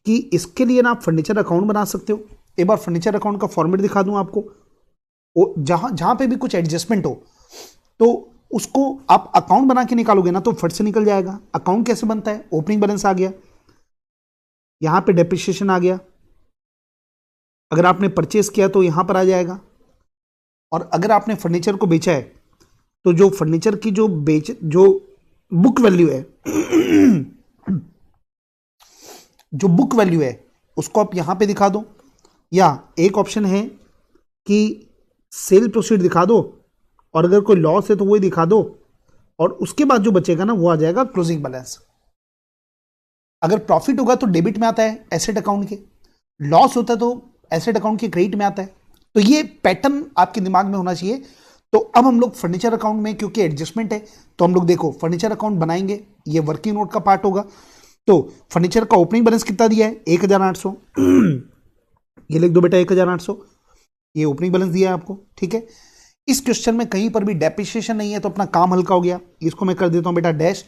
कि इसके लिए ना आप फर्नीचर अकाउंट बना सकते हो। एक बार फर्नीचर अकाउंट का फॉर्मेट दिखा दूं आपको, जहां पे भी कुछ एडजस्टमेंट हो तो उसको आप अकाउंट बना के निकालोगे ना तो फट से निकल जाएगा। अकाउंट कैसे बनता है? ओपनिंग बैलेंस आ गया, यहां पे डेप्रिसिएशन आ गया, अगर आपने परचेस किया तो यहां पर आ जाएगा, और अगर आपने फर्नीचर को बेचा है तो जो फर्नीचर की जो बुक वैल्यू है जो बुक वैल्यू है उसको आप यहां पे दिखा दो, या एक ऑप्शन है कि सेल प्रोसीड दिखा दो, और अगर कोई लॉस है तो वही दिखा दो, और उसके बाद जो बचेगा ना वो आ जाएगा क्लोजिंग बैलेंस। अगर प्रॉफिट होगा तो डेबिट में आता है एसेट अकाउंट के, लॉस होता है तो एसेट अकाउंट के क्रेडिट में आता है। तो ये पैटर्न आपके दिमाग में होना चाहिए। तो अब हम लोग फर्नीचर अकाउंट में, क्योंकि एडजस्टमेंट है, तो हम लोग देखो फर्नीचर अकाउंट बनाएंगे, ये वर्किंग नोट का पार्ट होगा। तो फर्नीचर का ओपनिंग बैलेंस कितना दिया है? 1,800। ये लिख दो बेटा 1,800, ये ओपनिंग बैलेंस दिया है आपको, ठीक है। इस क्वेश्चन में कहीं पर भी डेप्रिसिएशन नहीं है तो अपना काम हल्का हो गया, इसको मैं कर देता हूं बेटा डैश।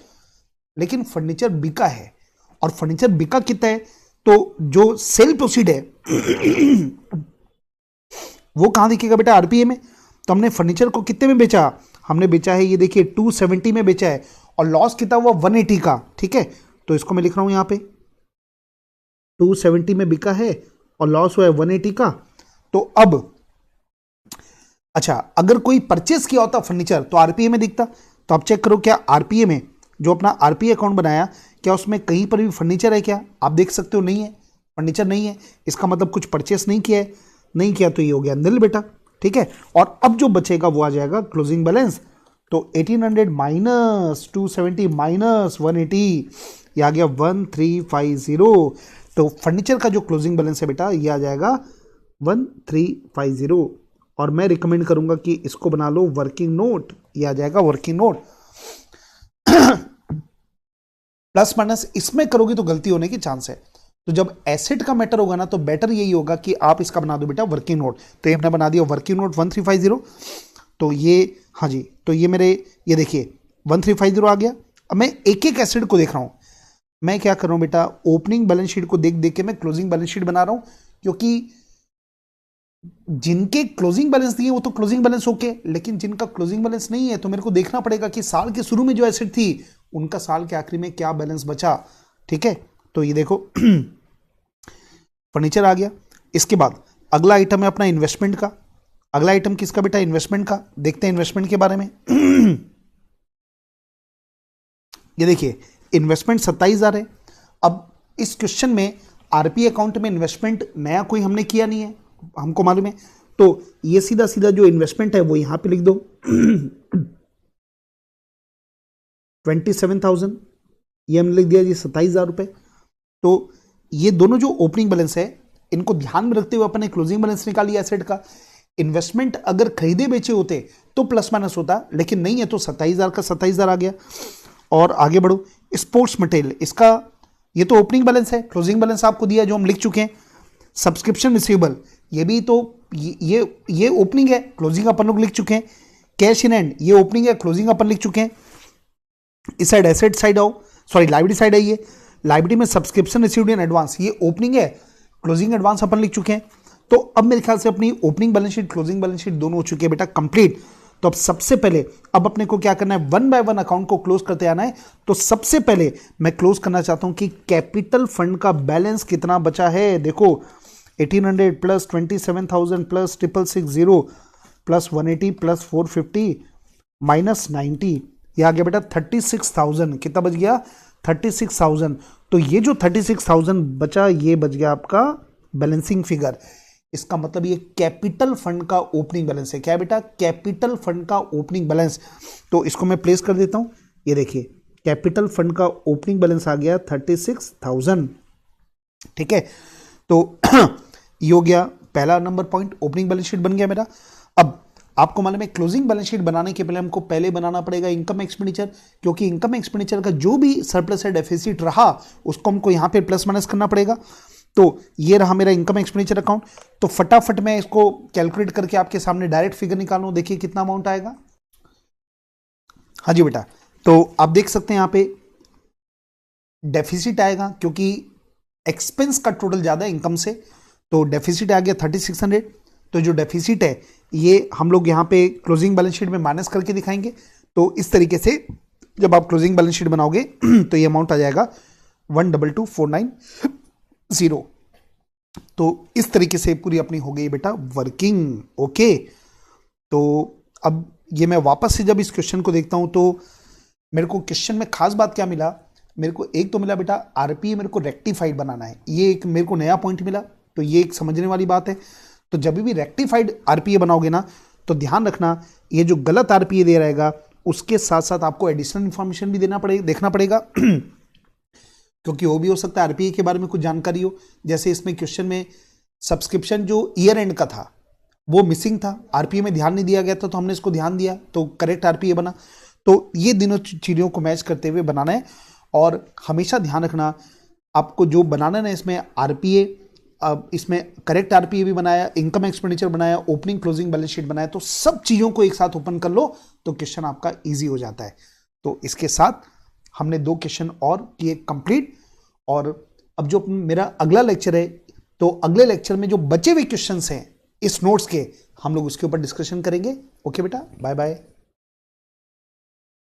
लेकिन फर्नीचर बिका है, और फर्नीचर बिका कितना है, तो जो सेल प्रोसीड है वो कहां दिखेगा बेटा? आरपीए में। तो हमने फर्नीचर को कितने में बेचा? हमने बेचा है, ये देखिए 270 में बेचा है, और लॉस कितना हुआ? 180 का, ठीक है। तो इसको मैं लिख रहा हूं यहां पे 270 में बिका है और लॉस हुआ है 180 का। तो अब अच्छा, अगर कोई परचेस किया होता फर्नीचर तो आरपीए में दिखता। तो आप चेक करो क्या आरपीए में, जो अपना आरपीए अकाउंट बनाया, क्या उसमें कहीं पर भी फर्नीचर है? क्या आप देख सकते हो? नहीं है, फर्नीचर नहीं है। इसका मतलब कुछ परचेस नहीं किया है, नहीं किया तो ये हो गया नील बेटा, ठीक है। और अब जो बचेगा वो आ जाएगा क्लोजिंग बैलेंस। तो 1800 माइनस 270 माइनस 180, ये आ गया 1350। तो फर्नीचर का जो क्लोजिंग बैलेंस है बेटा ये आ जाएगा 1350। और मैं रिकमेंड करूंगा कि इसको बना लो वर्किंग नोट, ये आ जाएगा वर्किंग नोट। प्लस माइनस इसमें करोगे तो गलती होने की चांस है। तो जब एसेट का मैटर होगा ना तो बेटर यही होगा कि आप इसका बना दो बेटा वर्किंग नोट। तो ये हमने बना दिया वर्किंग नोट 1350। तो ये, हाँ जी, तो ये मेरे, ये देखिए 1350 आ गया। अब मैं एक एक एसेट को देख रहा हूं। मैं क्या कर रहा हूं बेटा? ओपनिंग बैलेंस शीट को देख देख के मैं क्लोजिंग बैलेंस शीट बना रहा हूं, क्योंकि जिनके क्लोजिंग बैलेंस दिए वो तो क्लोजिंग बैलेंस ओके, लेकिन जिनका क्लोजिंग बैलेंस नहीं है तो मेरे को देखना पड़ेगा कि साल के शुरू में जो एसेट थी उनका साल के आखिरी में क्या बैलेंस बचा, ठीक है। तो ये देखो फर्नीचर आ गया, इसके बाद अगला आइटम है अपना इन्वेस्टमेंट का। अगला आइटम किसका बेटा? इन्वेस्टमेंट का। देखते हैं इन्वेस्टमेंट के बारे में। ये देखिए इन्वेस्टमेंट 27,000 है। अब इस क्वेश्चन में आरपी अकाउंट में इन्वेस्टमेंट नया कोई हमने किया नहीं है, हमको मालूम है, तो ये सीधा सीधा जो इन्वेस्टमेंट है वो यहां पे लिख दो 27,000, ये हमने लिख दिया जी 27,000 रुपए। तो ये दोनों जो ओपनिंग बैलेंस है इनको ध्यान में रखते हुए अपन ने क्लोजिंग बैलेंस निकाली एसेट का। इन्वेस्टमेंट अगर खरीदे बेचे होते तो प्लस माइनस होता, लेकिन नहीं है, तो 27,000 का 27,000 आ गया। और आगे बढ़ो, स्पोर्ट्स मटेरियल, इसका ये तो ओपनिंग बैलेंस है, क्लोजिंग बैलेंस आपको दिया जो हम लिख चुके हैं। सब्सक्रिप्शन रिसीवेबल, ये भी तो ये ओपनिंग है, क्लोजिंग अपन लोग लिख चुके हैं। कैश इन हैंड, ये ओपनिंग है, क्लोजिंग अपन लिख चुके हैं। इस साइड एसेट साइड आओ, सॉरी लाइबिलिटी साइड है, ये लाइबिलिटी में सब्सक्रिप्शन रिसीव्ड इन एडवांस, ये ओपनिंग है, क्लोजिंग एडवांस अपन लिख चुके हैं। तो अब मेरे ख्याल से अपनी opening balance sheet closing balance sheet दोनों हो चुकी है बेटा कंप्लीट। तो अब सबसे पहले अब अपने को क्या करना है, वन बाय वन अकाउंट को क्लोज करते आना है। तो सबसे पहले मैं क्लोज करना चाहता हूं कि कैपिटल फंड का बैलेंस कितना बचा है। देखो 1800 plus 27,000 plus 660 plus 180 plus 450 minus 90, ये आ गया बेटा 36,000। कितना बच गया? 36,000। तो ये जो 36,000 बचा, ये बच गया आपका बैलेंसिंग फिगर। इसका मतलब ये कैपिटल फंड का ओपनिंग बैलेंस है। क्या बेटा? कैपिटल फंड का ओपनिंग बैलेंस। तो इसको मैं प्लेस कर देता हूं, ये देखिए कैपिटल फंड का ओपनिंग बैलेंस आ गया 36,000। ठीक है, तो ये हो गया पहला number point, opening balance sheet बन गया मेरा। अब आपको मालूम है क्लोजिंग बैलेंस शीट बनाने के पहले हमको पहले बनाना पड़ेगा इनकम एक्सपेंडिचर, क्योंकि इनकम एक्सपेंडिचर का जो भी सरप्लस है डेफिसिट रहा उसको हमको यहां पे प्लस माइनस करना पड़ेगा। तो ये रहा मेरा इनकम एक्सपेंडिचर अकाउंट। तो फटाफट मैं इसको कैलकुलेट करके आपके सामने डायरेक्ट फिगर निकालूं, देखिए कितना अमाउंट आएगा। हाँ जी बेटा, तो आप देख सकते हैं यहां पे डेफिसिट आएगा क्योंकि एक्सपेंस का टोटल ज्यादा है इनकम से, तो डेफिसिट आ गया 3600। तो जो डेफिसिट है ये हम लोग यहाँ पे क्लोजिंग बैलेंस शीट में माइनस करके दिखाएंगे। तो इस तरीके से जब आप क्लोजिंग बैलेंस शीट बनाओगे तो ये अमाउंट आ जाएगा 122,490। तो इस तरीके से पूरी अपनी हो गई बेटा वर्किंग। ओके, तो अब ये मैं वापस से जब इस क्वेश्चन को देखता हूं तो मेरे को क्वेश्चन में खास बात क्या मिला, मेरे को एक तो मिला बेटा आरपीए मेरे को रेक्टिफाइड बनाना है, ये एक मेरे को नया पॉइंट मिला। तो ये एक समझने वाली बात है। तो जब भी रेक्टिफाइड आरपीए बनाओगे ना तो ध्यान रखना ये जो गलत आरपीए दे रहेगा उसके साथ साथ आपको एडिशनल इंफॉर्मेशन भी देखना पड़ेगा क्योंकि वो भी हो सकता है आरपीए के बारे में कुछ जानकारी हो। जैसे इसमें क्वेश्चन में सब्सक्रिप्शन जो ईयर एंड का था वो मिसिंग था, आरपीए में ध्यान नहीं दिया गया था, तो हमने इसको ध्यान दिया तो करेक्ट आरपीए बना। तो ये दोनों चीजों को मैच करते हुए बनाना है। और हमेशा ध्यान रखना आपको जो बनाना है ना, इसमें आरपीए, इसमें करेक्ट आरपीए भी बनाया, इनकम एक्सपेंडिचर बनाया, ओपनिंग क्लोजिंग बैलेंस शीट बनाया, तो सब चीजों को एक साथ ओपन कर लो तो क्वेश्चन आपका इजी हो जाता है। तो इसके साथ हमने 2 क्वेश्चन और किए कंप्लीट। और अब जो मेरा अगला लेक्चर है तो अगले लेक्चर में जो बचे हुए क्वेश्चंस हैं इस नोट्स के हम लोग उसके ऊपर डिस्कशन करेंगे। ओके बेटा, बाय बाय।